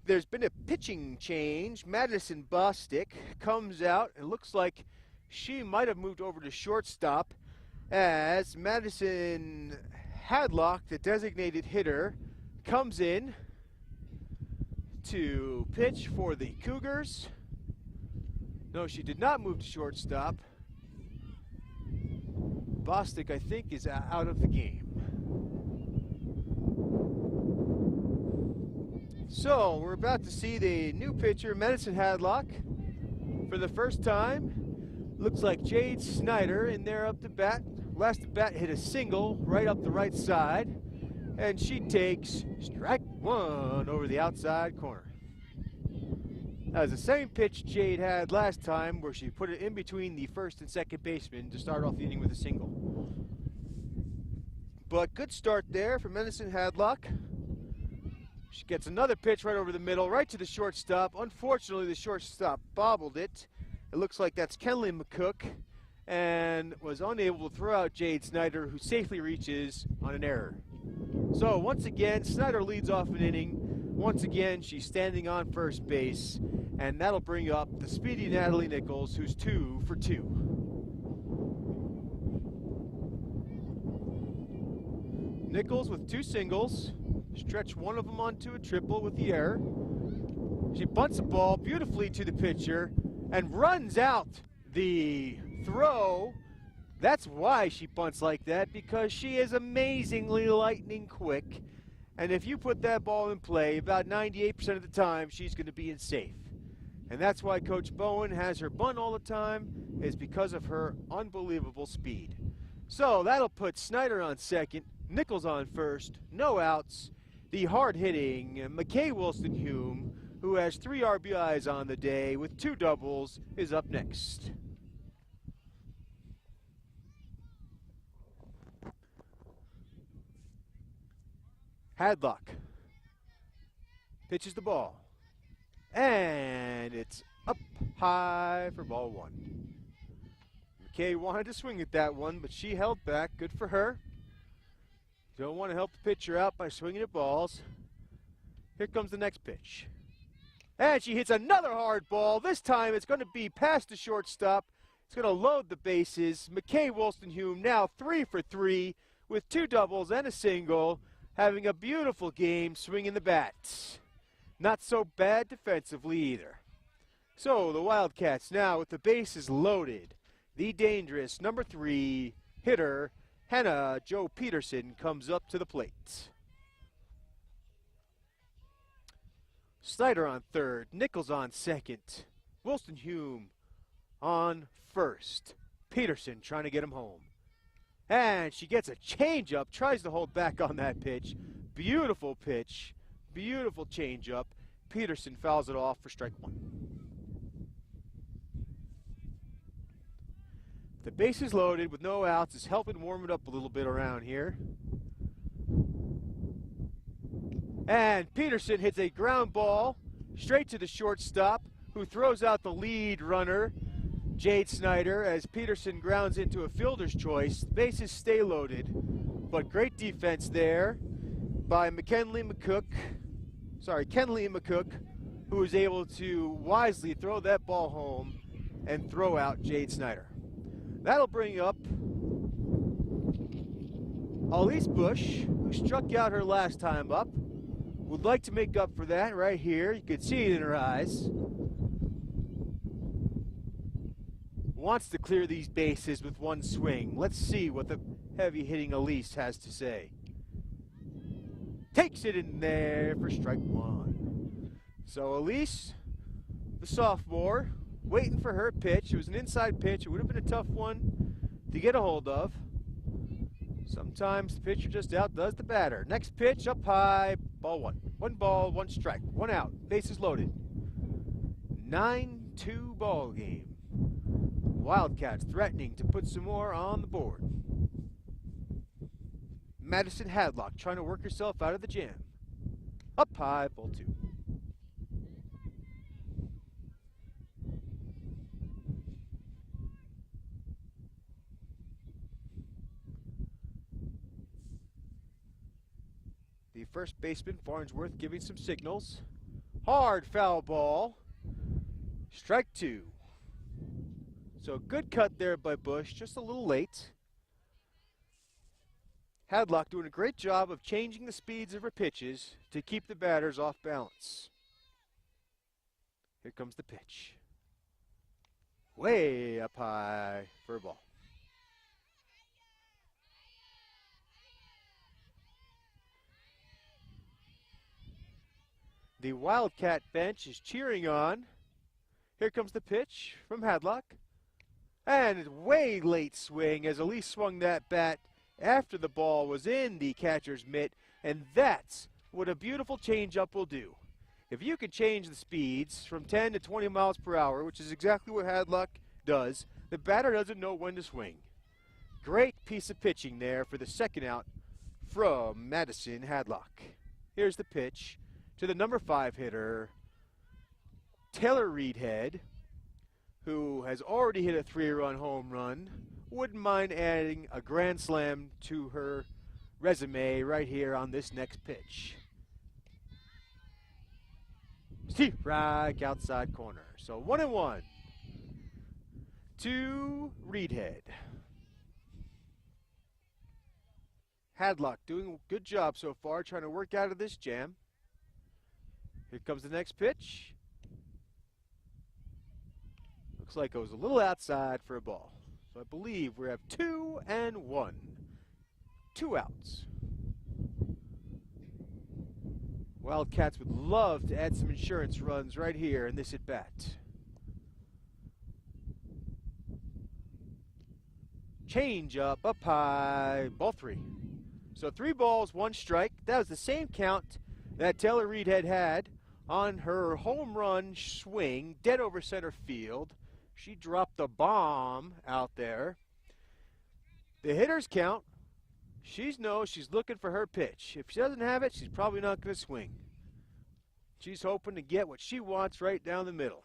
There's been a pitching change. Madison Bostic comes out and looks like she might have moved over to shortstop as Madison Hadlock, the designated hitter, comes in to pitch for the Cougars. No, she did not move to shortstop. Bostic, I think, is out of the game. So, we're about to see the new pitcher, Madison Hadlock, for the first time. Looks like Jade Snyder in there up to bat. Last at bat hit a single right up the right side. And she takes strike one over the outside corner. That was the same pitch Jade had last time, where she put it in between the first and second baseman to start off the inning with a single. But good start there for Madison Hadlock. She gets another pitch right over the middle, right to the shortstop. Unfortunately, the shortstop bobbled it. It looks like that's Kenley McCook, and was unable to throw out Jade Snyder, who safely reaches on an error. So once again, Snyder leads off an inning. Once again, she's standing on first base, and that'll bring up the speedy Natalie Nichols, who's 2 for 2. Nichols with 2 singles, stretch one of them onto a triple with the error. She bunts the ball beautifully to the pitcher and runs out the throw. That's why she bunts like that, because she is amazingly lightning quick. And if you put that ball in play, about 98% of the time, she's going to be in safe. And that's why Coach Bowen has her bunt all the time, is because of her unbelievable speed. So that'll put Snyder on second, Nichols on first, no outs. The hard-hitting McKay Wilson-Hume, who has 3 RBIs on the day with 2 doubles, is up next. Hadlock pitches the ball, and it's up high for ball 1. McKay wanted to swing at that one, but she held back. Good for her. Don't want to help the pitcher out by swinging at balls. Here comes the next pitch. And she hits another hard ball. This time it's going to be past the shortstop. It's going to load the bases. McKay Wilson-Hume now 3 for 3 with 2 doubles and a single, having a beautiful game swinging the bat. Not so bad defensively either. So the Wildcats now with the bases loaded. The dangerous number 3 hitter, Hannah Joe Peterson comes up to the plate. Snyder on third, Nichols on second, Wilson Hume on first. Peterson trying to get him home. And she gets a changeup, tries to hold back on that pitch. Beautiful pitch, beautiful changeup. Peterson fouls it off for strike one. The bases loaded with no outs is helping warm it up a little bit around here. And Peterson hits a ground ball straight to the shortstop, who throws out the lead runner, Jade Snyder, as Peterson grounds into a fielder's choice. The bases stay loaded, but great defense there by Kenley McCook, who was able to wisely throw that ball home and throw out Jade Snyder. That'll bring up Elise Bush, who struck out her last time up. Would like to make up for that right here. You could see it in her eyes. Wants to clear these bases with one swing. Let's see what the heavy-hitting Elise has to say. Takes it in there for strike one. So Elise, the sophomore, waiting for her pitch. It was an inside pitch. It would have been a tough one to get a hold of. Sometimes the pitcher just outdoes the batter. Next pitch, up high, ball one. 1 ball, 1 strike, 1 out, bases loaded. 9-2 ball game. Wildcats threatening to put some more on the board. Madison Hadlock trying to work herself out of the jam. Up high, ball 2. The first baseman, Farnsworth, giving some signals. Hard foul ball. Strike 2. So good cut there by Bush, just a little late. Hadlock doing a great job of changing the speeds of her pitches to keep the batters off balance. Here comes the pitch. Way up high for a ball. The Wildcat bench is cheering on. Here comes the pitch from Hadlock. And way late swing as Elise swung that bat after the ball was in the catcher's mitt. And that's what a beautiful changeup will do. If you can change the speeds from 10 to 20 miles per hour, which is exactly what Hadlock does, the batter doesn't know when to swing. Great piece of pitching there for the second out from Madison Hadlock. Here's the pitch to the number 5 hitter, Taylor Reedhead, who has already hit a 3-run home run. Wouldn't mind adding a grand slam to her resume right here on this next pitch. Steve Reich outside corner. So 1-1 to Reedhead. Hadlock doing a good job so far, trying to work out of this jam. Here comes the next pitch. Looks like it was a little outside for a ball. So I believe we have 2-1. 2 outs. Wildcats would love to add some insurance runs right here in this at-bat. Change up high, ball 3. So 3 balls, 1 strike. That was the same count that Taylor Reedhead had on her home run swing, dead over center field. She dropped the bomb out there. The hitter's count, she's looking for her pitch. If she doesn't have it, she's probably not going to swing. She's hoping to get what she wants right down the middle.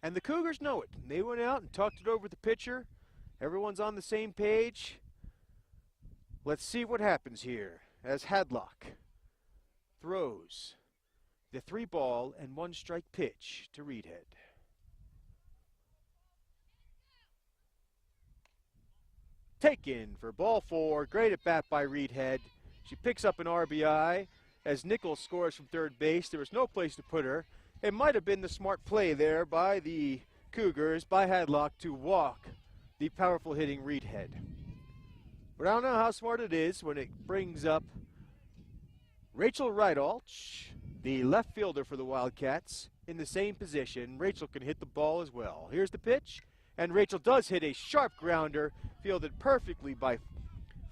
And the Cougars know it. They went out and talked it over with the pitcher. Everyone's on the same page. Let's see what happens here as Hadlock throws the 3-ball and 1 strike pitch to Reedhead. Taken for ball 4. Great at bat by Reedhead. She picks up an RBI as Nichols scores from third base. There was no place to put her. It might have been the smart play there by the Cougars, by Hadlock, to walk the powerful hitting Reed head. But I don't know how smart it is when it brings up Rachel Rydalch, the left fielder for the Wildcats, in the same position. Rachel can hit the ball as well. Here's the pitch, and Rachel does hit a sharp grounder, fielded perfectly by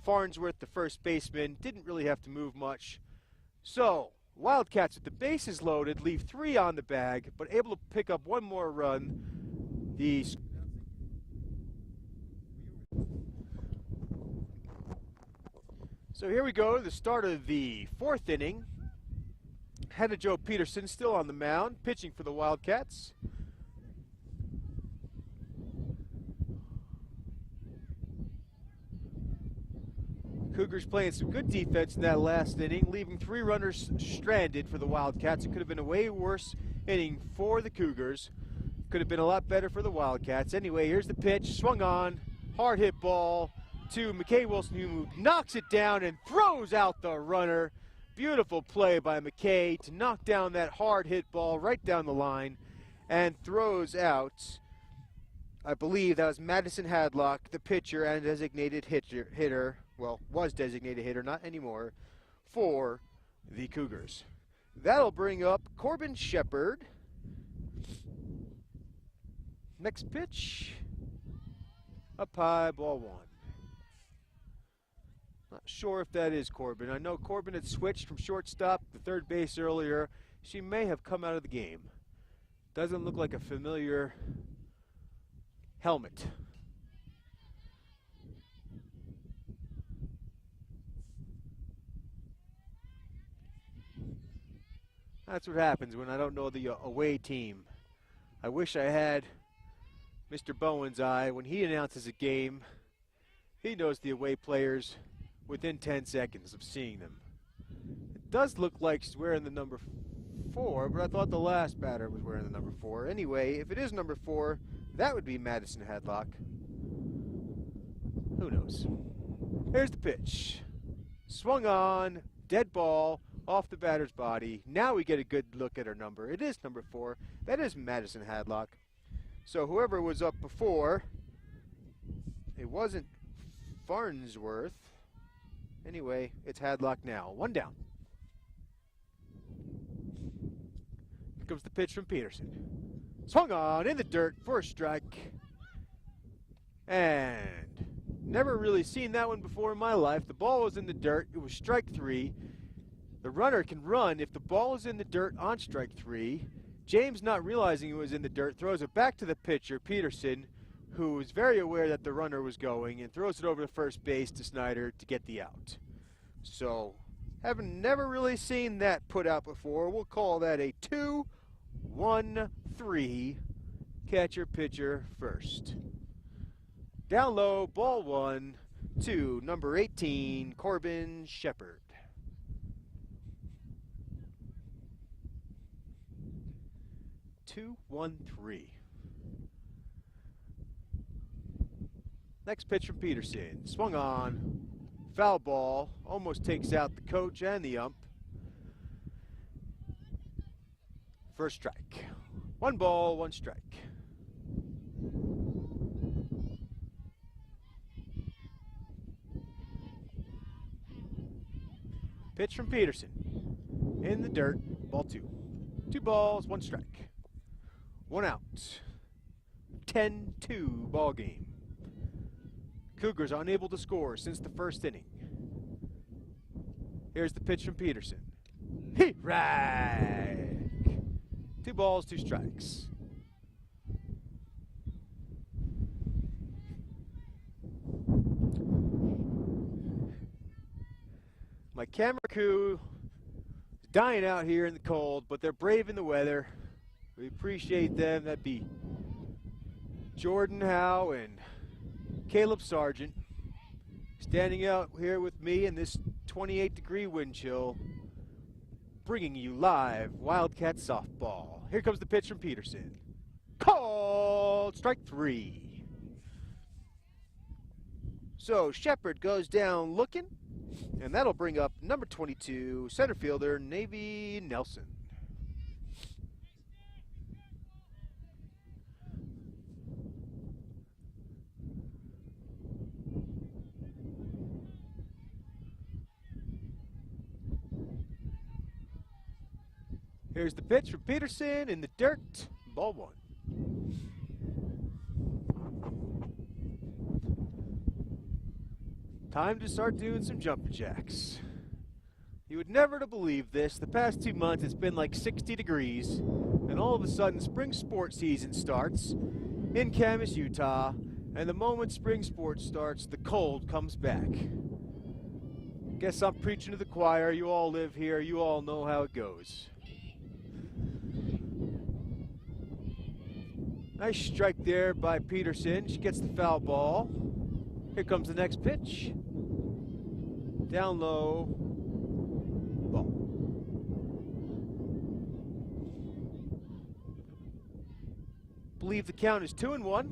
Farnsworth, the first baseman. Didn't really have to move much. So, Wildcats with the bases loaded, leave 3 on the bag, but able to pick up one more run. So here we go, the start of the 4th inning. Hannah Jo Peterson still on the mound, pitching for the Wildcats. Cougars playing some good defense in that last inning, leaving 3 runners stranded for the Wildcats. It could have been a way worse inning for the Cougars. Could have been a lot better for the Wildcats. Anyway, here's the pitch, swung on, hard hit ball to McKay Wilson, who knocks it down and throws out the runner. Beautiful play by McKay to knock down that hard hit ball right down the line and throws out, I believe that was Madison Hadlock, the pitcher and designated hitter. Well, was designated hitter, not anymore, for the Cougars. That'll bring up Corbin Shepard. Next pitch, up high, ball 1. Not sure if that is Corbin. I know Corbin had switched from shortstop to third base earlier. She may have come out of the game. Doesn't look like a familiar helmet. That's what happens when I don't know the away team. I wish I had Mr. Bowen's eye. When he announces a game, he knows the away players within 10 seconds of seeing them. It does look like she's wearing the number 4, but I thought the last batter was wearing the number 4. Anyway, if it is number 4, that would be Madison Hadlock. Who knows? Here's the pitch. Swung on, dead ball, off the batter's body. Now we get a good look at her number. It is number 4. That is Madison Hadlock. So whoever was up before, it wasn't Farnsworth. Anyway, it's Hadlock now. 1 down. Here comes the pitch from Peterson. Swung on in the dirt for a strike. And never really seen that one before in my life. The ball was in the dirt. It was strike 3. The runner can run if the ball is in the dirt on strike 3. James, not realizing it was in the dirt, throws it back to the pitcher, Peterson, who was very aware that the runner was going, and throws it over to first base to Snyder to get the out. So, having never really seen that put out before, we'll call that a 2-1-3 catcher-pitcher first. Down low, ball 1 to number 18, Corbin Shepard. Two, 1-3. Next pitch from Peterson. Swung on. Foul ball. Almost takes out the coach and the ump. First strike. 1 ball, 1 strike. Pitch from Peterson. In the dirt. Ball 2. 2 balls, 1 strike. 1 out. 10-2 ball game. Cougars unable to score since the first inning. Here's the pitch from Peterson. Right. 2 balls, 2 strikes. My camera crew is dying out here in the cold, but they're braving the weather. We appreciate them. That'd be Jordan Howe and Caleb Sargent standing out here with me in this 28-degree wind chill, bringing you live Wildcat softball. Here comes the pitch from Peterson. Called strike 3. So Shepard goes down looking, and that'll bring up number 22, center fielder Navy Nelson. Here's the pitch from Peterson in the dirt. Ball 1. Time to start doing some jumping jacks. You would never have believed this. The past 2 months it's been like 60 degrees, and all of a sudden spring sports season starts in Camas, Utah, and the moment spring sports starts, the cold comes back. Guess I'm preaching to the choir. You all live here. You all know how it goes. Nice strike there by Peterson. She gets the foul ball. Here comes the next pitch. Down low. Ball. Believe the count is 2-1.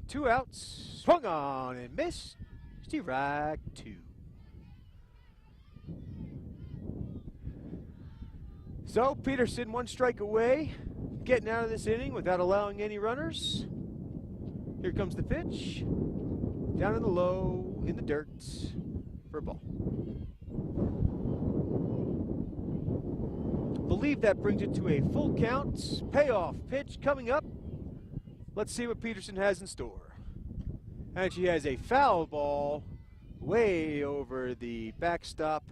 2 outs. Swung on and missed. Strike 2. So Peterson 1 strike away, getting out of this inning without allowing any runners. Here comes the pitch. Down in the low, in the dirt, for a ball. Believe that brings it to a full count. Payoff pitch coming up. Let's see what Peterson has in store. And she has a foul ball way over the backstop,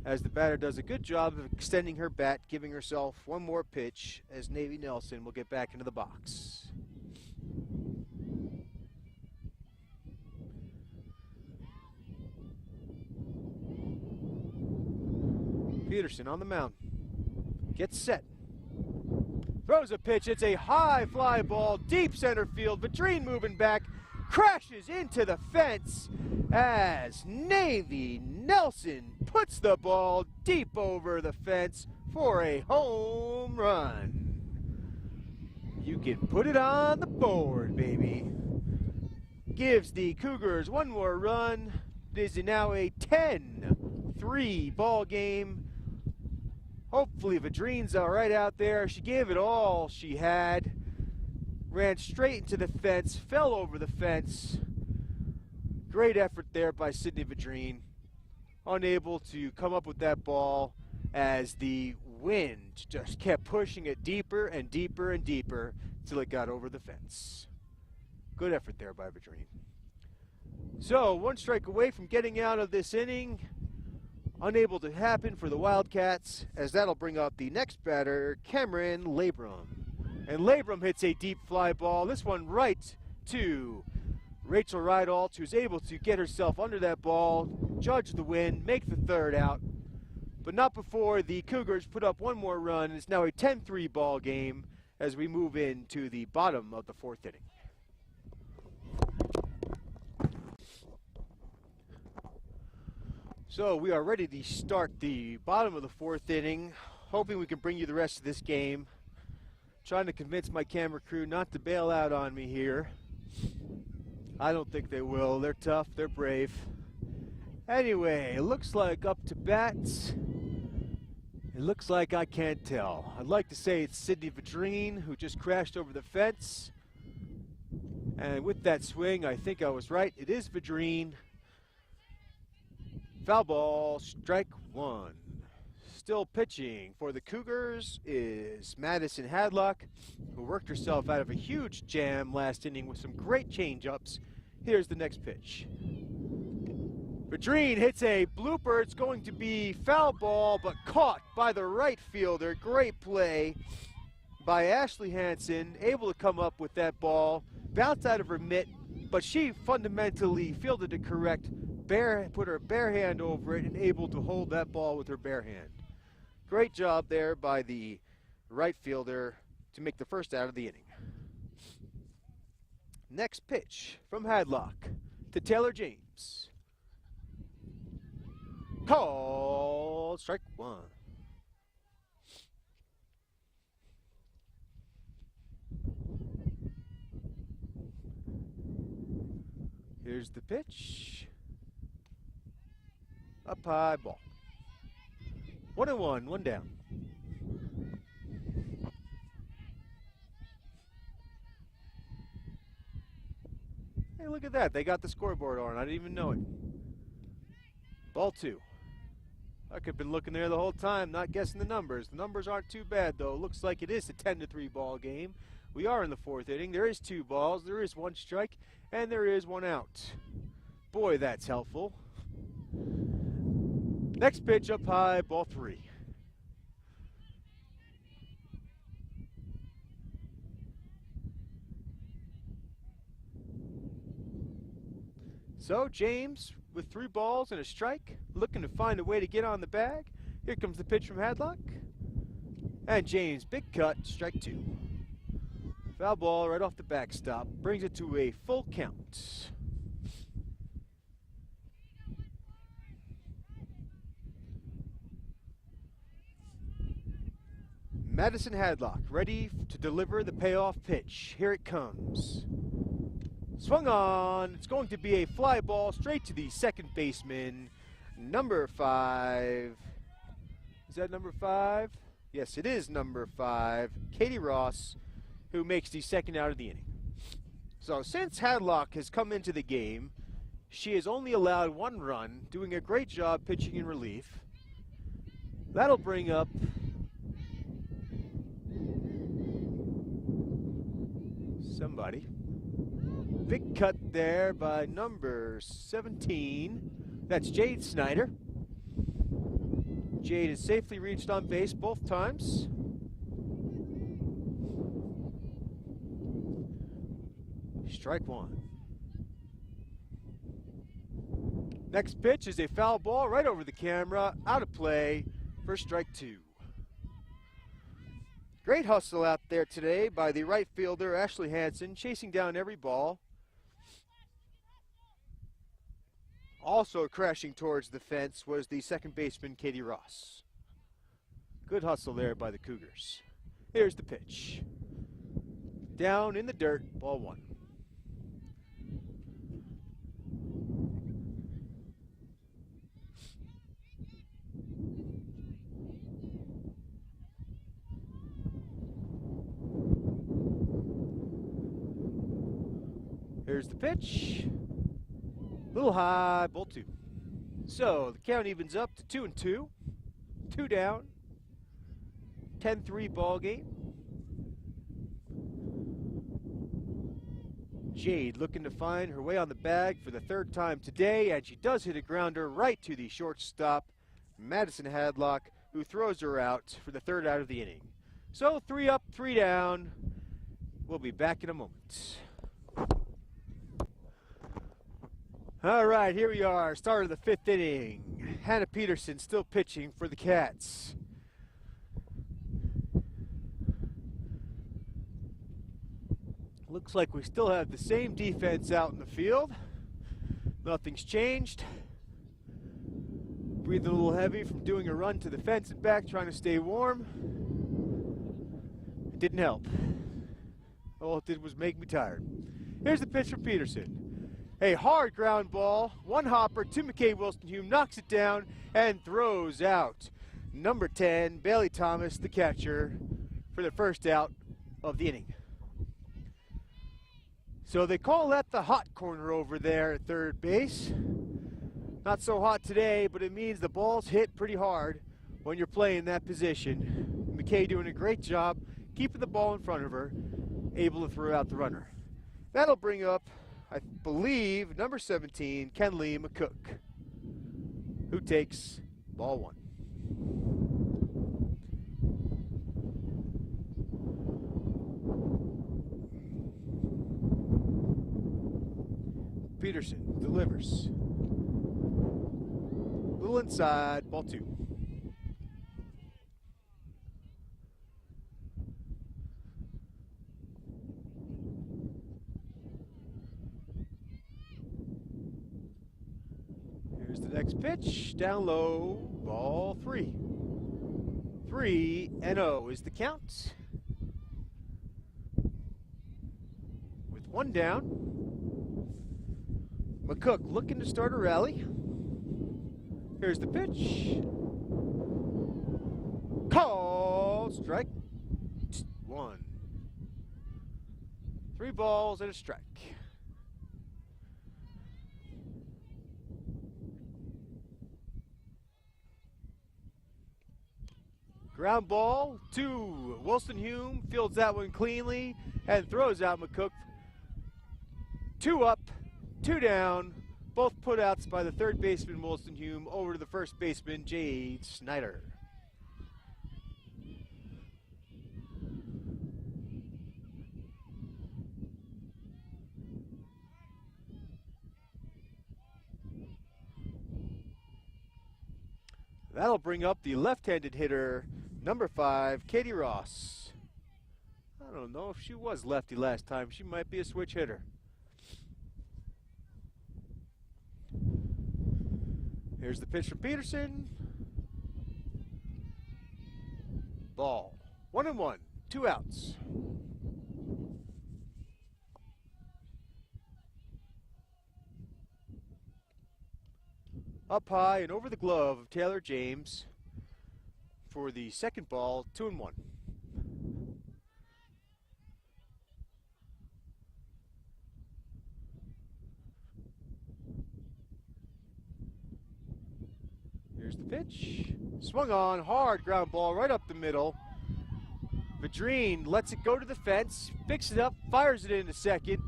as the batter does a good job of extending her bat, giving herself one more pitch as Navy Nelson will get back into the box. Peterson on the mound. Gets set. Throws a pitch. It's a high fly ball, deep center field. Vadrine moving back. Crashes into the fence as Navy Nelson puts the ball deep over the fence for a home run. You can put it on the board, baby. Gives the Cougars one more run. It is now a 10-3 ball game. Hopefully Vadrine's all right out there. She gave it all she had. Ran straight into the fence, fell over the fence. Great effort there by Sydney Vadrine. Unable to come up with that ball as the wind just kept pushing it deeper and deeper and deeper until it got over the fence. Good effort there by Vadrine. So 1 strike away from getting out of this inning. Unable to happen for the Wildcats, as that'll bring up the next batter, Cameron Labrum. And Labrum hits a deep fly ball. This one right to Rachel Ridealt, who's able to get herself under that ball, judge the win, make the 3rd out. But not before the Cougars put up one more run. It's now a 10-3 ball game as we move into the bottom of the 4th inning. So we are ready to start the bottom of the 4th inning, hoping we can bring you the rest of this game. Trying to convince my camera crew not to bail out on me here. I don't think they will. They're tough, they're brave. Anyway, it looks like up to bat. It looks like I can't tell. I'd like to say it's Sydney Vadrine, who just crashed over the fence. And with that swing, I think I was right. It is Vadrine. Foul ball, strike 1. Still pitching for the Cougars is Madison Hadlock, who worked herself out of a huge jam last inning with some great change-ups. Here's the next pitch. Vadrine hits a blooper. It's going to be foul ball, but caught by the right fielder. Great play by Ashley Hansen, able to come up with that ball. Bounced out of her mitt, but she fundamentally fielded it correct. Put her bare hand over it and able to hold that ball with her bare hand. Great job there by the right fielder to make the 1st out of the inning. Next pitch from Hadlock to Taylor James. Called strike 1. Here's the pitch. Up high ball. 1-1, 1 down. Hey, look at that. They got the scoreboard on. I didn't even know it. Ball 2. I could have been looking there the whole time, not guessing the numbers. The numbers aren't too bad, though. Looks like it is a 10-3 ball game. We are in the 4th inning. There is 2 balls, there is 1 strike, and there is 1 out. Boy, that's helpful. Next pitch up high, ball 3. So James with 3 balls and a strike, looking to find a way to get on the bag. Here comes the pitch from Hadlock. And James, big cut, strike 2. Foul ball right off the backstop, brings it to a full count. Madison Hadlock ready to deliver the payoff pitch. Here it comes. Swung on. It's going to be a fly ball straight to the second baseman, number 5. Is that number 5? Yes, it is number 5, Katie Ross, who makes the second out of the inning. So since Hadlock has come into the game, she has only allowed 1 run, doing a great job pitching in relief. That'll bring up somebody. Big cut there by number 17. That's Jade Snyder. Jade has safely reached on base both times. Strike 1. Next pitch is a foul ball right over the camera, out of play for strike 2. Great hustle out there today by the right fielder, Ashley Hansen, chasing down every ball. Also crashing towards the fence was the second baseman, Katie Ross. Good hustle there by the Cougars. Here's the pitch. Down in the dirt, ball 1. Here's the pitch. Little high, ball 2. So the count evens up to 2-2. 2 down. 10-3 ball game. Jade looking to find her way on the bag for the 3rd time today, and she does hit a grounder right to the shortstop, Madison Hadlock, who throws her out for the 3rd out of the inning. So 3 up, 3 down. We'll be back in a moment. All right, here we are, start of the 5th inning. Hannah Peterson still pitching for the Cats. Looks like we still have the same defense out in the field. Nothing's changed. Breathing a little heavy from doing a run to the fence and back, trying to stay warm. It didn't help. All it did was make me tired. Here's the pitch from Peterson. A hard ground ball, 1 hopper to McKay Wilson-Hume, knocks it down and throws out number 10, Bailey Thomas, the catcher, for the 1st out of the inning. So they call that the hot corner over there at 3rd base. Not so hot today, but it means the ball's hit pretty hard when you're playing that position. McKay doing a great job keeping the ball in front of her, able to throw out the runner. That'll bring up, I believe, number 17, Kenley McCook, who takes ball 1. Peterson delivers. Little inside, ball 2. Here's the next pitch, down low, ball 3. 3-0 is the count. With 1 down. McCook looking to start a rally. Here's the pitch. Call, strike 1. 3 balls and a strike. Ground ball to Wilson Hume, fields that one cleanly and throws out McCook. 2 up, 2 down, both putouts by the third baseman Wilson Hume over to the first baseman Jade Snyder. That'll bring up the left-handed hitter, number 5, Katie Ross. I don't know if she was lefty last time. She might be a switch hitter. Here's the pitch from Peterson. Ball. 1-1, 2 outs. Up high and over the glove of Taylor James for the second ball, 2-1. Here's the pitch. Swung on, hard ground ball right up the middle. Vadrine lets it go to the fence, picks it up, fires it into second,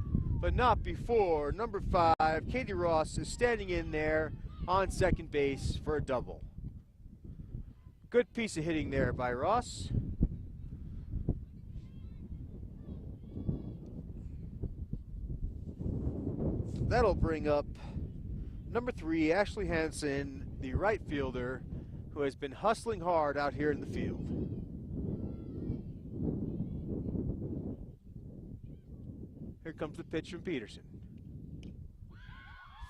but not before number 5, Katie Ross, is standing in there on second base for a double. Good piece of hitting there by Ross. That'll bring up number 3, Ashley Hansen, the right fielder, who has been hustling hard out here in the field. Here comes the pitch from Peterson.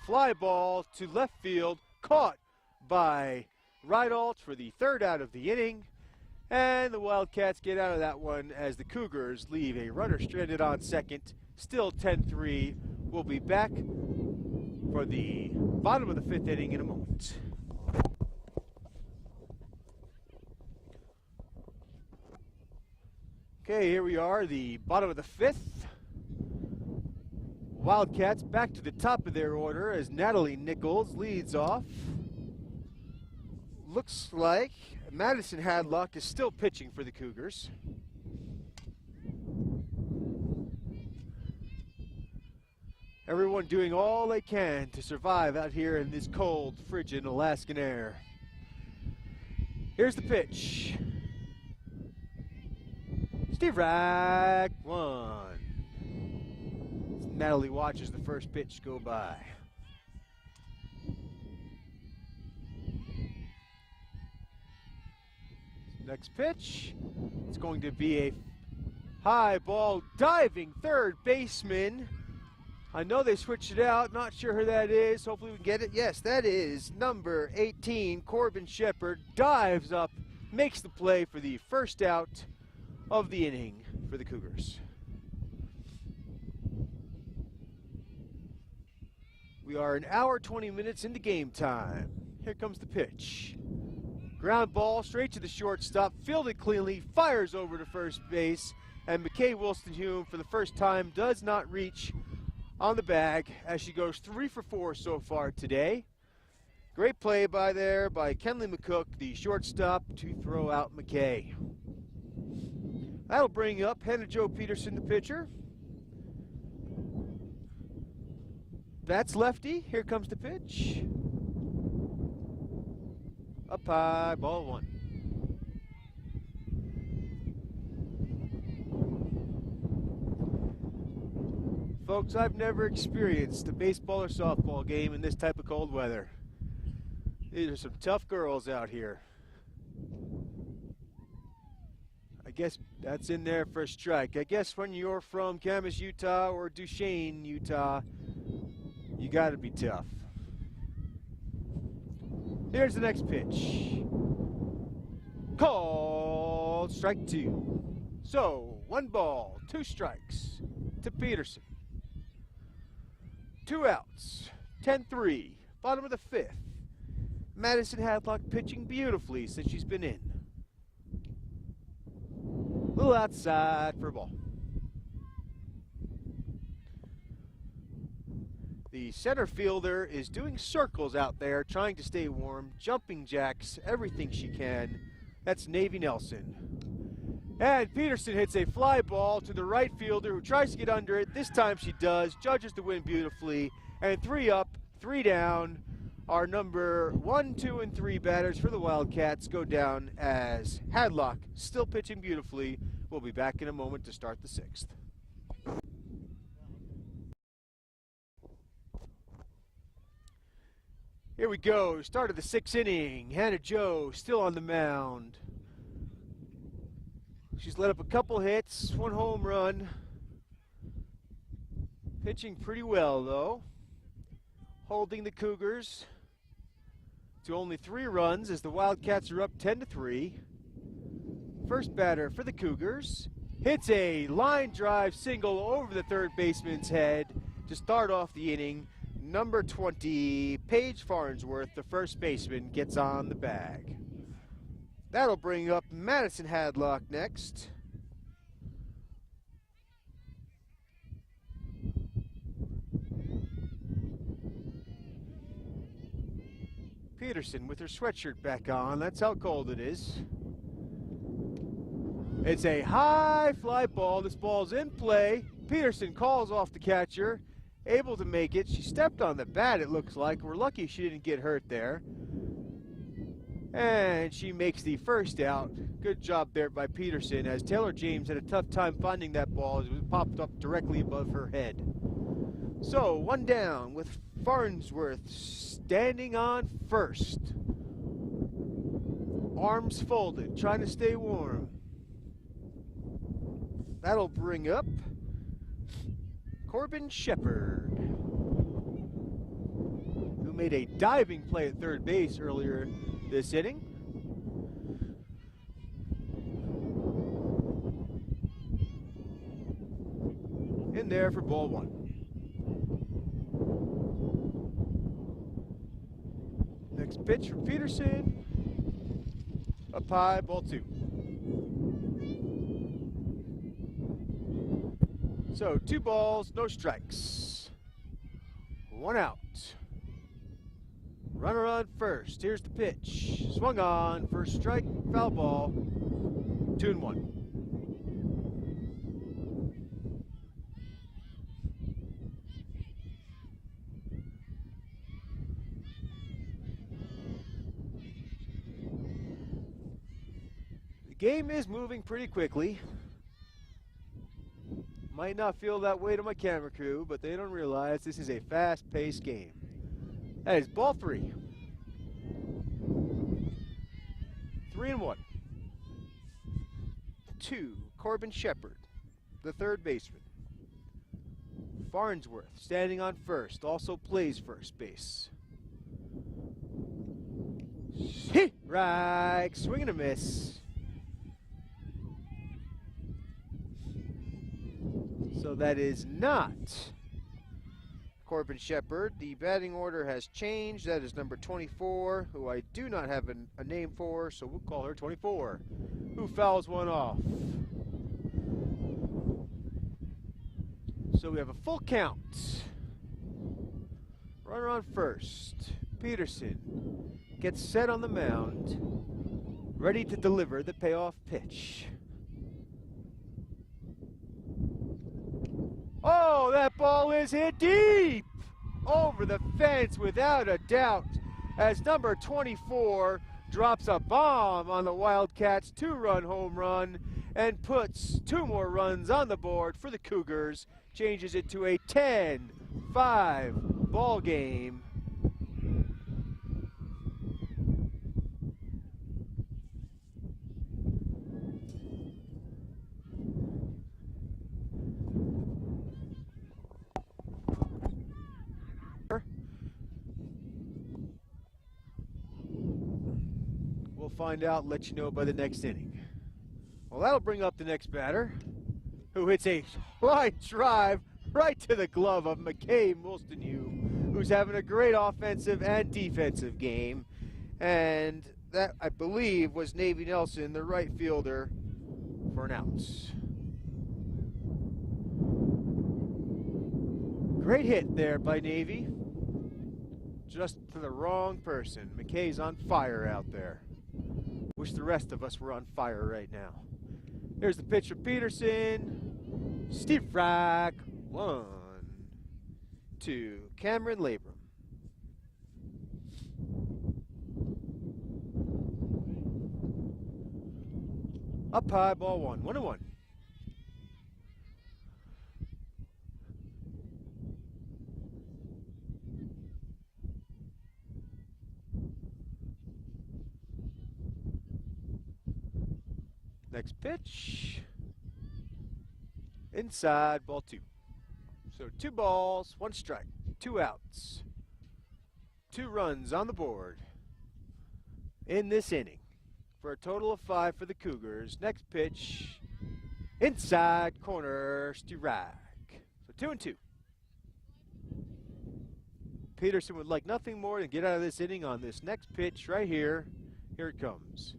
Fly ball to left field, caught by Rideolt for the third out of the inning. And the Wildcats get out of that one as the Cougars leave a runner stranded on second. Still 10-3. We'll be back for the bottom of the 5th inning in a moment. Okay, here we are, the bottom of the 5th. Wildcats back to the top of their order as Natalie Nichols leads off. Looks like Madison Hadlock is still pitching for the Cougars. Everyone doing all they can to survive out here in this cold, frigid Alaskan air. Here's the pitch. Strike 1. Natalie watches the first pitch go by. Next pitch, it's going to be a high ball, diving third baseman. I know they switched it out, not sure who that is. Hopefully we can get it. Yes, that is number 18, Corbin Shepard, dives up, makes the play for the first out of the inning for the Cougars. We are an hour, 20 minutes into game time. Here comes the pitch. Ground ball straight to the shortstop, fielded cleanly, fires over to first base, and McKay Wilson Hume for the first time does not reach on the bag as she goes 3 for 4 so far today. Great play by Kenley McCook, the shortstop, to throw out McKay. That'll bring up Hannah Jo Peterson, the pitcher. That's lefty. Here comes the pitch. Up high, ball 1. Folks, I've never experienced a baseball or softball game in this type of cold weather. These are some tough girls out here. I guess that's in there for a strike. I guess when you're from Camas, Utah or Duchesne, Utah, you gotta be tough. Here's the next pitch. Called strike 2. So, 1 ball, 2 strikes to Peterson. 2 outs, 10-3, bottom of the 5th. Madison Hadlock pitching beautifully since she's been in. A little outside for a ball. The center fielder is doing circles out there, trying to stay warm, jumping jacks, everything she can. That's Navy Nelson. And Peterson hits a fly ball to the right fielder who tries to get under it. This time she does, judges the win beautifully. And 3 up, 3 down. Our number 1, 2, and 3 batters for the Wildcats go down as Hadlock, still pitching beautifully. We'll be back in a moment to start the 6th. Here we go, start of the 6th inning. Hannah Joe still on the mound. She's let up a couple hits, 1 home run. Pitching pretty well though. Holding the Cougars to only 3 runs as the Wildcats are up 10-3. First batter for the Cougars hits a line drive single over the third baseman's head to start off the inning. Number 20, Paige Farnsworth, the first baseman, gets on the bag. That'll bring up Madison Hadlock next. Peterson with her sweatshirt back on. That's how cold it is. It's a high fly ball. This ball's in play. Peterson calls off the catcher. Able to make it. She stepped on the bat, it looks like. We're lucky she didn't get hurt there. And she makes the first out. Good job there by Peterson, as Taylor James had a tough time finding that ball as it was popped up directly above her head. So, 1 down with Farnsworth standing on first. Arms folded, trying to stay warm. That'll bring up Corbin Shepard, who made a diving play at third base earlier this inning. In there for ball 1. Next pitch from Peterson. Up high, ball 2. So 2 balls, no strikes. 1 out. Runner on first. Here's the pitch. Swung on, first strike, foul ball. 2-1. The game is moving pretty quickly. Might not feel that way to my camera crew, but they don't realize this is a fast-paced game. That is ball 3. 3-1. 2, Corbin Shepard, the third baseman. Farnsworth standing on first, also plays first base. Right, swing and a miss. So that is not Corbin Shepard. The batting order has changed. That is number 24, who I do not have a name for, so we'll call her 24, who fouls one off. So we have a full count. Runner on first. Peterson gets set on the mound, ready to deliver the payoff pitch. Oh, that ball is hit deep over the fence without a doubt, as number 24 drops a bomb on the Wildcats' 2-run home run and puts 2 more runs on the board for the Cougars, changes it to a 10-5 ball game. We'll find out and let you know by the next inning. Well, that'll bring up the next batter, who hits a line drive right to the glove of McKay Mulstenu, who's having a great offensive and defensive game. And that, I believe, was Navy Nelson, the right fielder, for an out. Great hit there by Navy. Just to the wrong person. McKay's on fire out there. Wish the rest of us were on fire right now. Here's the pitch from Peterson. Steve Rack. 1, 2. Cameron Labrum. Up high, ball 1. 1-1. Next pitch. Inside, ball 2. So 2 balls, 1 strike, 2 outs. 2 runs on the board in this inning for a total of 5 for the Cougars. Next pitch, inside corner, Sturak. So 2-2. Peterson would like nothing more than get out of this inning on this next pitch right here. Here it comes.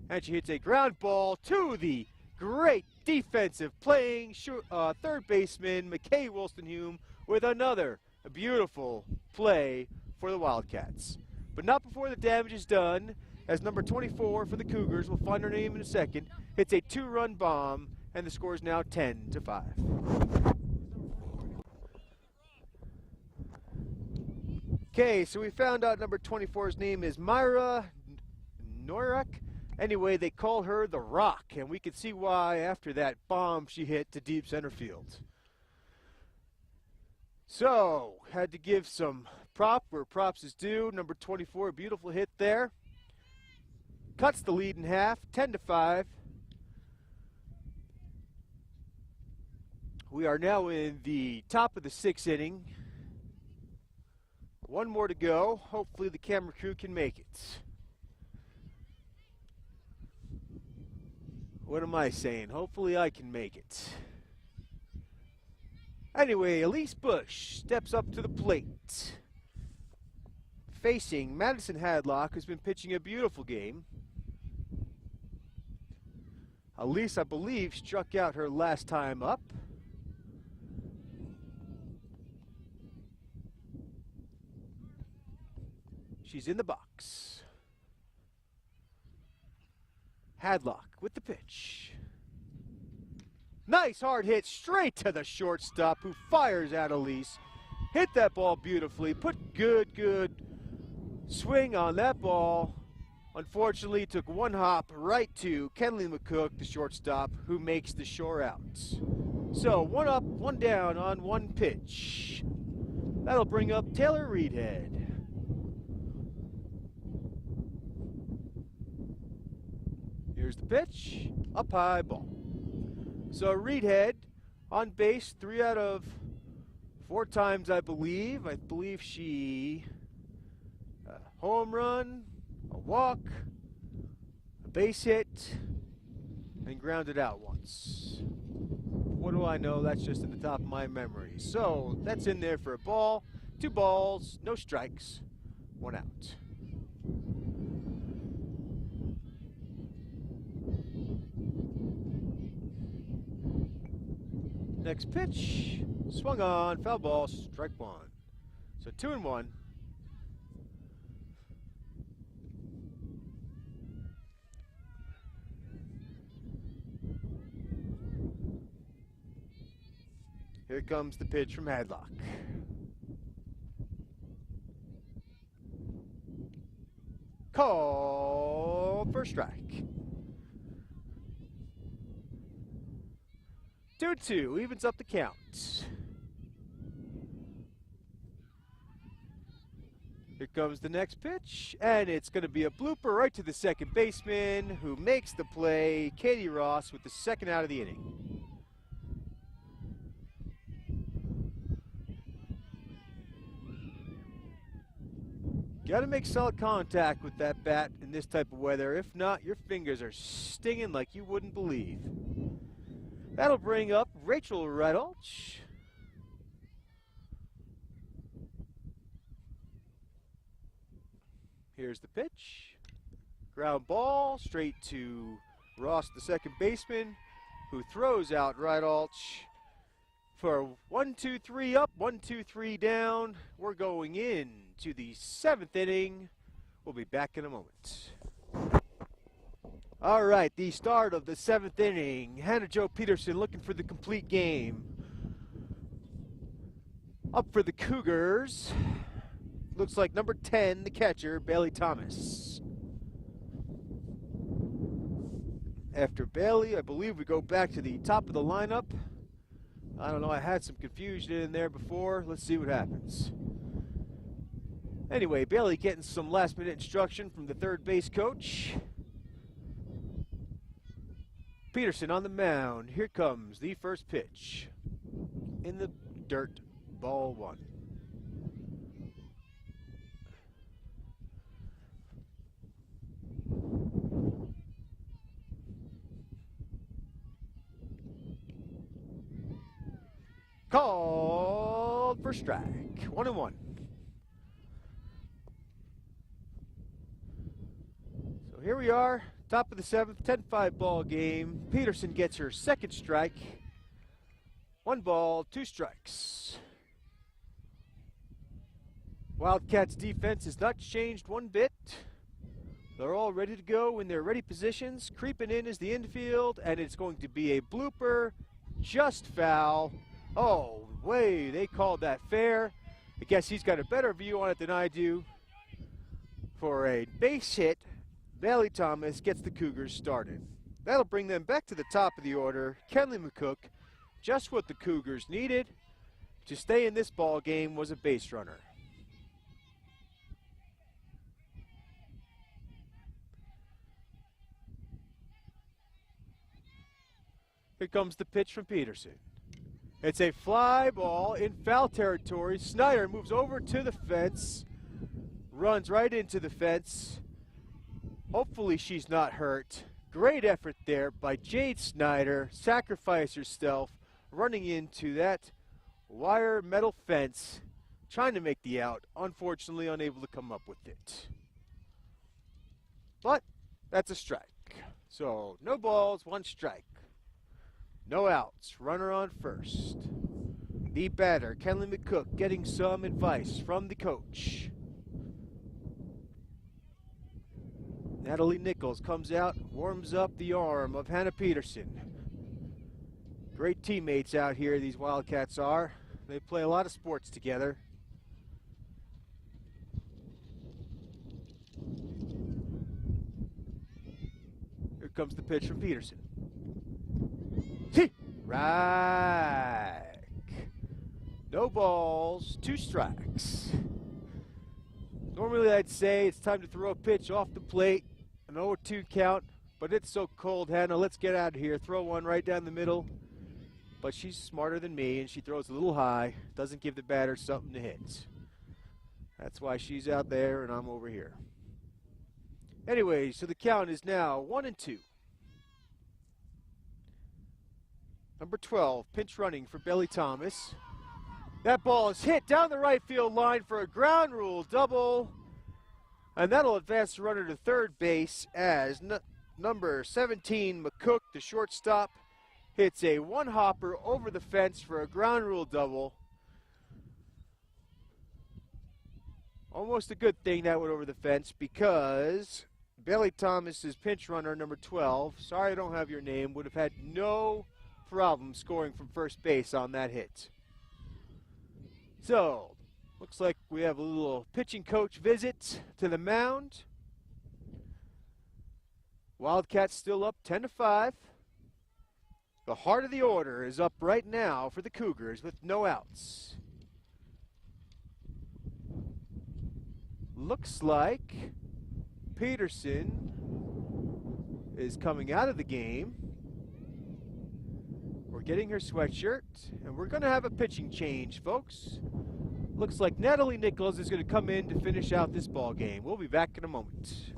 And she hits a ground ball to the great defensive playing third baseman, McKay Wolstenhume, with another beautiful play for the Wildcats. But not before the damage is done, as number 24 for the Cougars, we'll find her name in a second, hits a 2-run bomb, and the score is now 10-5. Okay, so we found out number 24's name is Myra Noirak. Anyway, they call her the Rock, and we can see why after that bomb she hit to deep center field. So, had to give some prop where props is due. Number 24, beautiful hit there. Cuts the lead in half, 10-5. We are now in the top of the 6th inning. 1 more to go. Hopefully the camera crew can make it. What am I saying? Hopefully I can make it. Anyway, Elise Bush steps up to the plate. Facing Madison Hadlock, who's been pitching a beautiful game. Elise, I believe, struck out her last time up. She's in the box. Hadlock with the pitch. Nice hard hit straight to the shortstop, who fires at Elise. Hit that ball beautifully. Put good swing on that ball. Unfortunately, took 1 hop right to Kenley McCook, the shortstop, who makes the shore out. So 1 up, 1 down on 1 pitch. That'll bring up Taylor Reedhead. Here's the pitch, up high, ball. So Reedhead on base 3 out of 4 times, I believe. I believe she home run, a walk, a base hit, and grounded out once. What do I know? That's just in the top of my memory. So that's in there for a ball. 2 balls, no strikes, 1 out. Next pitch, swung on, foul ball, strike 1. So 2-1. Here comes the pitch from Hadlock. Called for strike. 2-2, evens up the count. Here comes the next pitch, and it's going to be a blooper right to the second baseman, who makes the play, Katie Ross, with the 2nd out of the inning. Got to make solid contact with that bat in this type of weather. If not, your fingers are stinging like you wouldn't believe. That'll bring up Rachel Redolch. Here's the pitch. Ground ball straight to Ross, the second baseman, who throws out Redolch for 1-2-3 up, 1-2-3 down. We're going in to the 7th inning. We'll be back in a moment. All right, the start of the 7th inning. Hannah Jo Peterson looking for the complete game. Up for the Cougars. Looks like number 10, the catcher, Bailey Thomas. After Bailey, I believe we go back to the top of the lineup. I don't know, I had some confusion in there before. Let's see what happens. Anyway, Bailey getting some last-minute instruction from the third base coach. Peterson on the mound. Here comes the first pitch. In the dirt, ball 1. Called for strike. 1-1. So here we are, top of the 7th, 10-5 ball game. Peterson gets her second strike. 1 ball, 2 strikes. Wildcats defense has not changed one bit. They're all ready to go in their ready positions. Creeping in is the infield, and it's going to be a blooper. Just foul. Oh, way, they called that fair. I guess he's got a better view on it than I do. For a base hit, Bailey Thomas gets the Cougars started. That'll bring them back to the top of the order. Kenley McCook, just what the Cougars needed to stay in this ball game, was a base runner. Here comes the pitch from Peterson. It's a fly ball in foul territory. Snyder moves over to the fence, runs right into the fence. Hopefully she's not hurt. Great effort there by Jade Snyder. Sacrificed herself, running into that wire metal fence, trying to make the out. Unfortunately, unable to come up with it. But that's a strike. So no balls, 1 strike. No outs, runner on first. The batter, Kenley McCook, getting some advice from the coach. Natalie Nichols comes out, warms up the arm of Hannah Peterson. Great teammates out here, these Wildcats are. They play a lot of sports together. Here comes the pitch from Peterson. Right. No balls, 2 strikes. Normally I'd say it's time to throw a pitch off the plate, an 0-2 count, but it's so cold, Hannah, let's get out of here. Throw one right down the middle. But she's smarter than me, and she throws a little high, doesn't give the batter something to hit. That's why she's out there and I'm over here. Anyway, so the count is now 1-2. Number 12, pinch running for Bailey Thomas. That ball is hit down the right field line for a ground rule double. And that'll advance the runner to third base as number 17, McCook, the shortstop, hits a 1-hopper over the fence for a ground rule double. Almost a good thing that went over the fence because Bailey Thomas's pinch runner, number 12, sorry I don't have your name, would have had no problem scoring from first base on that hit. So, looks like we have a little pitching coach visit to the mound. Wildcats still up 10-5. The heart of the order is up right now for the Cougars with no outs. Looks like Peterson is coming out of the game. We're getting her sweatshirt, and we're going to have a pitching change, folks. Looks like Natalie Nichols is going to come in to finish out this ball game. We'll be back in a moment.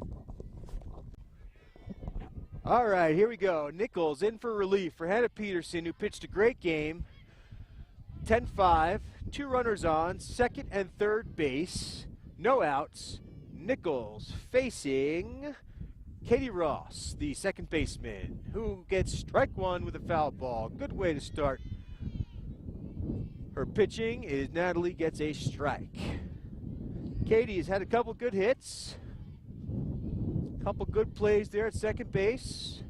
All right, here we go. Nichols in for relief for Hannah Peterson, who pitched a great game. 10-5, 2 runners on, second and third base. No outs. Nichols facing Katie Ross, the second baseman, who gets strike 1 with a foul ball. Good way to start. Her pitching is Natalie gets a strike. Katie has had a couple good hits. Couple good plays there at second base.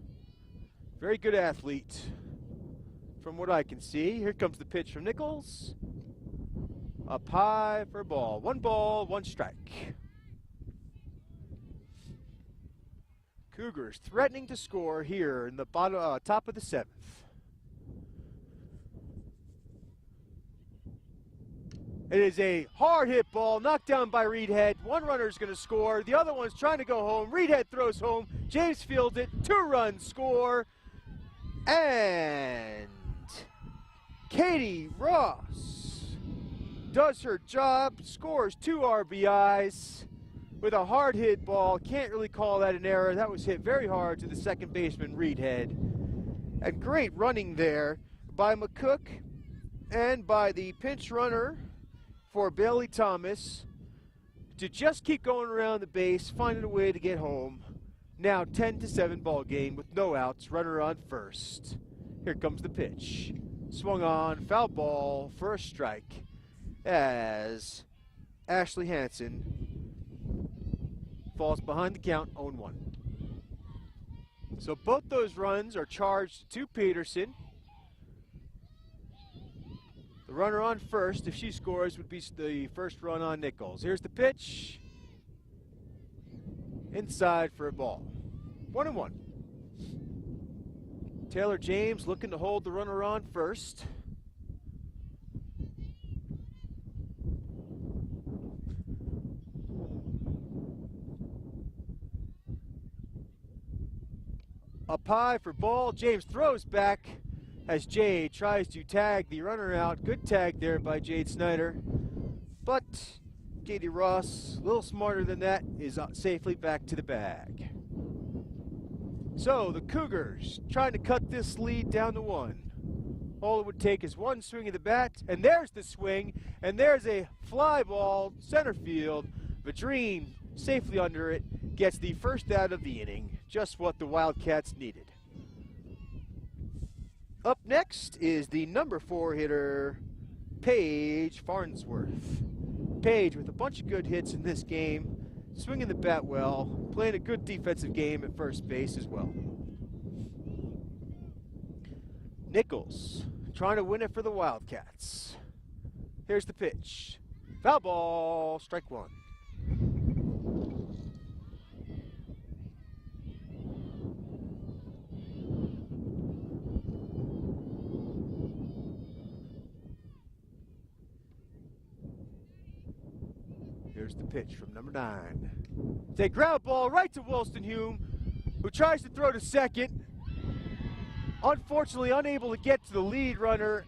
Very good athlete from what I can see. Here comes the pitch from Nichols. Up high for a ball. 1 ball, 1 strike. Cougars threatening to score here in the top of the 7th. It is a hard hit ball, knocked down by Reedhead. One runner is going to score. The other one's trying to go home. Reedhead throws home. James fields it. 2-run score. And Katie Ross does her job, scores 2 RBIs with a hard hit ball. Can't really call that an error. That was hit very hard to the second baseman, Reedhead. And great running there by McCook and by the pinch runner for Bailey Thomas to just keep going around the base, finding a way to get home. Now 10-7 ball game with no outs, runner on first. Here comes the pitch. Swung on, foul ball for a strike as Ashley Hansen falls behind the count 0-1. So both those runs are charged to Peterson. The runner on first, if she scores, would be the first run on Nichols. Here's the pitch. Inside for a ball. 1-1. Taylor James looking to hold the runner on first. Up high for ball. James throws back as Jade tries to tag the runner out. Good tag there by Jade Snyder. But Katie Ross, a little smarter than that, is safely back to the bag. So the Cougars trying to cut this lead down to 1. All it would take is 1 swing of the bat, and there's the swing, and there's a fly ball, center field. Vadrine safely under it, gets the first out of the inning, just what the Wildcats needed. Up next is the number 4 hitter, Paige Farnsworth. Paige with a bunch of good hits in this game, swinging the bat well, playing a good defensive game at first base as well. Nichols trying to win it for the Wildcats. Here's the pitch. Foul ball, strike 1. Here's the pitch from number 9. It's a ground ball right to Wollstonhume, who tries to throw to second. Unfortunately, unable to get to the lead runner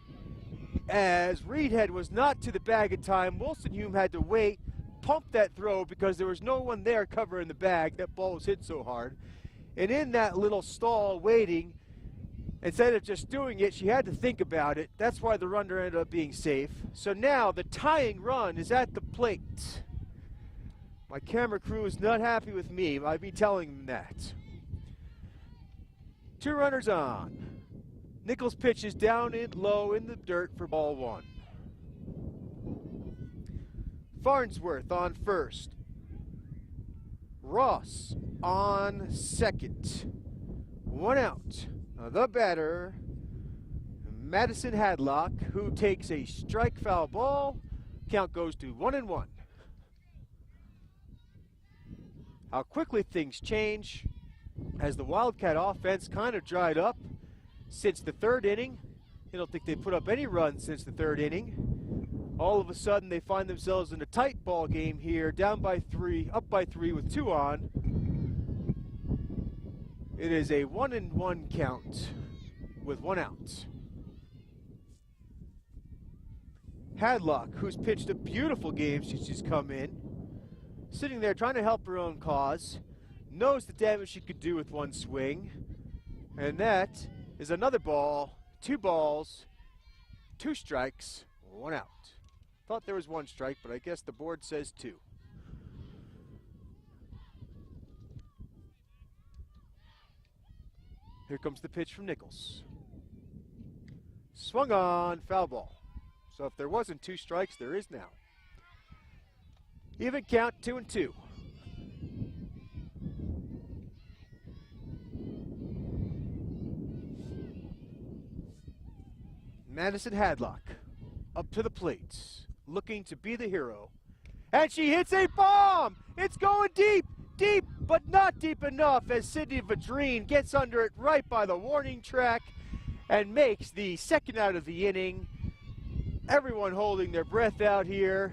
as Reedhead was not to the bag in time. Wollstonhume had to wait, pump that throw because there was no one there covering the bag. That ball was hit so hard. And in that little stall waiting, instead of just doing it, she had to think about it. That's why the runner ended up being safe. So now the tying run is at the plate. My camera crew is not happy with me. I'd be telling them that. 2 runners on. Nichols pitches down in low in the dirt for ball 1. Farnsworth on first. Ross on second. 1 out. The batter, Madison Hadlock, who takes a strike foul ball. Count goes to 1-1. How quickly things change as the Wildcat offense kind of dried up since the 3rd inning. I don't think they put up any runs since the 3rd inning. All of a sudden they find themselves in a tight ball game here, down by 3, up by 3 with 2 on. It is a 1-1 count with 1 out. Hadlock, who's pitched a beautiful game since she's come in, sitting there trying to help her own cause, knows the damage she could do with 1 swing, and that is another ball, 2 balls, 2 strikes, 1 out. Thought there was 1 strike, but I guess the board says 2. Here comes the pitch from Nichols. Swung on, foul ball. So if there wasn't 2 strikes, there is now. Even count, 2-2. Madison Hadlock up to the plate, looking to be the hero. And she hits a bomb! It's going deep, deep, but not deep enough as Sydney Vadrine gets under it right by the warning track and makes the second out of the inning. Everyone holding their breath out here.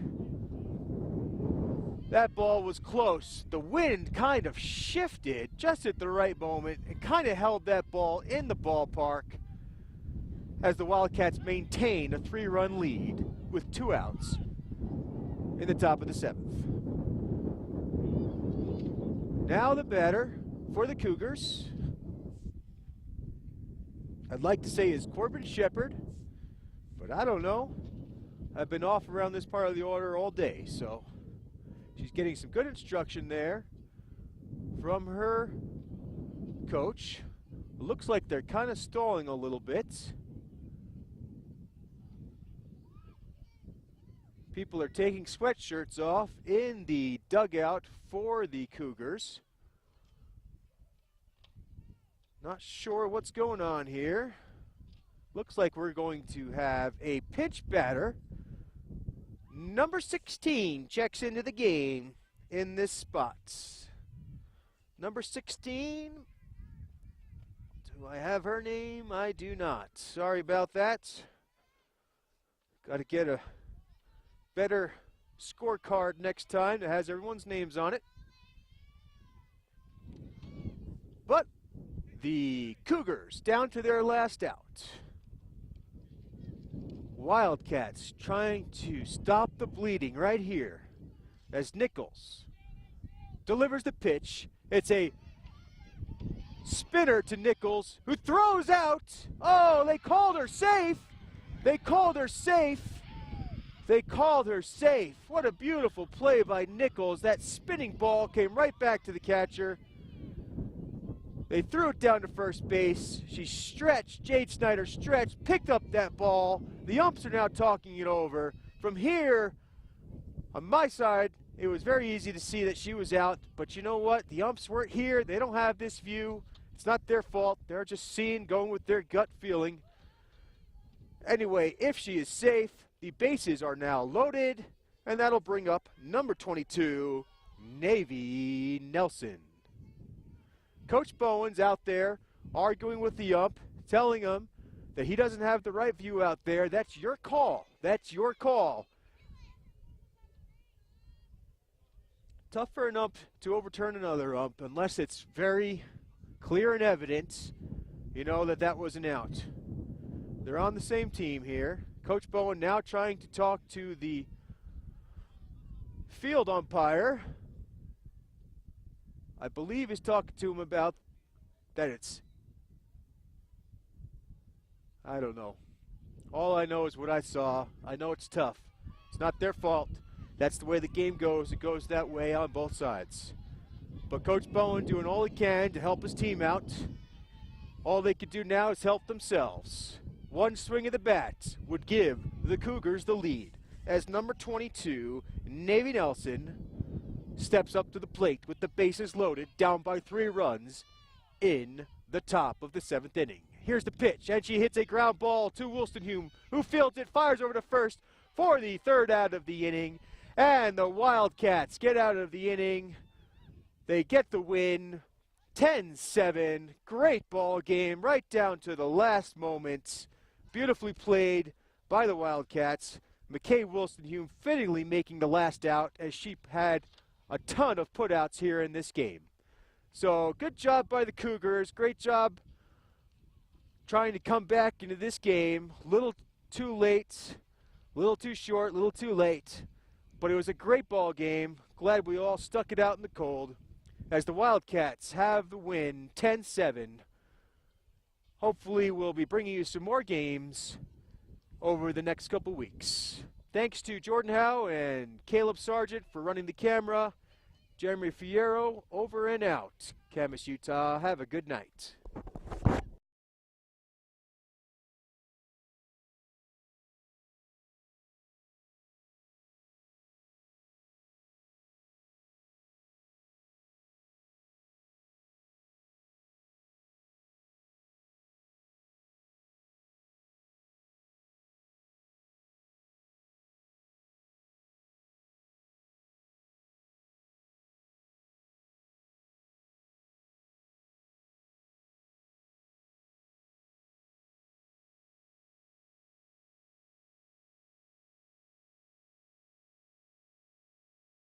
That ball was close. The wind kind of shifted just at the right moment and kind of held that ball in the ballpark as the Wildcats maintain a 3-run lead with 2 outs in the top of the 7th. Now the batter for the Cougars, I'd like to say is Corbin Shepard, but I don't know. I've been off around this part of the order all day, so she's getting some good instruction there from her coach. It looks like they're kind of stalling a little bit. People are taking sweatshirts off in the dugout for the Cougars. Not sure what's going on here. Looks like we're going to have a pinch batter. Number 16 checks into the game in this spot. Number 16. Do I have her name? I do not. Sorry about that. Got to get a better scorecard next time that has everyone's names on it. But the Cougars down to their last out. Wildcats trying to stop the bleeding right here as Nichols delivers the pitch. It's a spinner to Nichols, who throws out. Oh, they called her safe. They called her safe. They called her safe. What a beautiful play by Nichols. That spinning ball came right back to the catcher. They threw it down to first base. She stretched, Jade Snyder stretched, picked up that ball. The umps are now talking it over. From here, on my side, it was very easy to see that she was out. But you know what? The umps weren't here. They don't have this view. It's not their fault. They're just seeing, going with their gut feeling. Anyway, if she is safe, the bases are now loaded, and that'll bring up number 22, Navy Nelson. Coach Bowen's out there arguing with the ump, telling him that he doesn't have the right view out there. That's your call. That's your call. Tough for an ump to overturn another ump unless it's very clear and evident, you know, that was an out. They're on the same team here. Coach Bowen now trying to talk to the field umpire. I believe he's talking to him about that I don't know. All I know is what I saw. I know it's tough. It's not their fault. That's the way the game goes. It goes that way on both sides. But Coach Bowen doing all he can to help his team out. All they could do now is help themselves. One swing of the bat would give the Cougars the lead as number 22, Navy Nelson, steps up to the plate with the bases loaded, down by 3 runs in the top of the 7th inning. Here's the pitch, and she hits a ground ball to Woolstenhume, who fields it, fires over to first for the 3rd out of the inning, and the Wildcats get out of the inning. They get the win, 10-7. Great ball game, right down to the last moment. Beautifully played by the Wildcats. McKay Woolstenhume fittingly making the last out, as she had a ton of putouts here in this game. So good job by the Cougars. Great job trying to come back into this game. Little too late, little too short, little too late. But it was a great ball game. Glad we all stuck it out in the cold as the Wildcats have the win, 10-7. Hopefully we'll be bringing you some more games over the next couple weeks. Thanks to Jordan Howe and Caleb Sargent for running the camera. Jeremy Fierro over and out. Camas, Utah. Have a good night.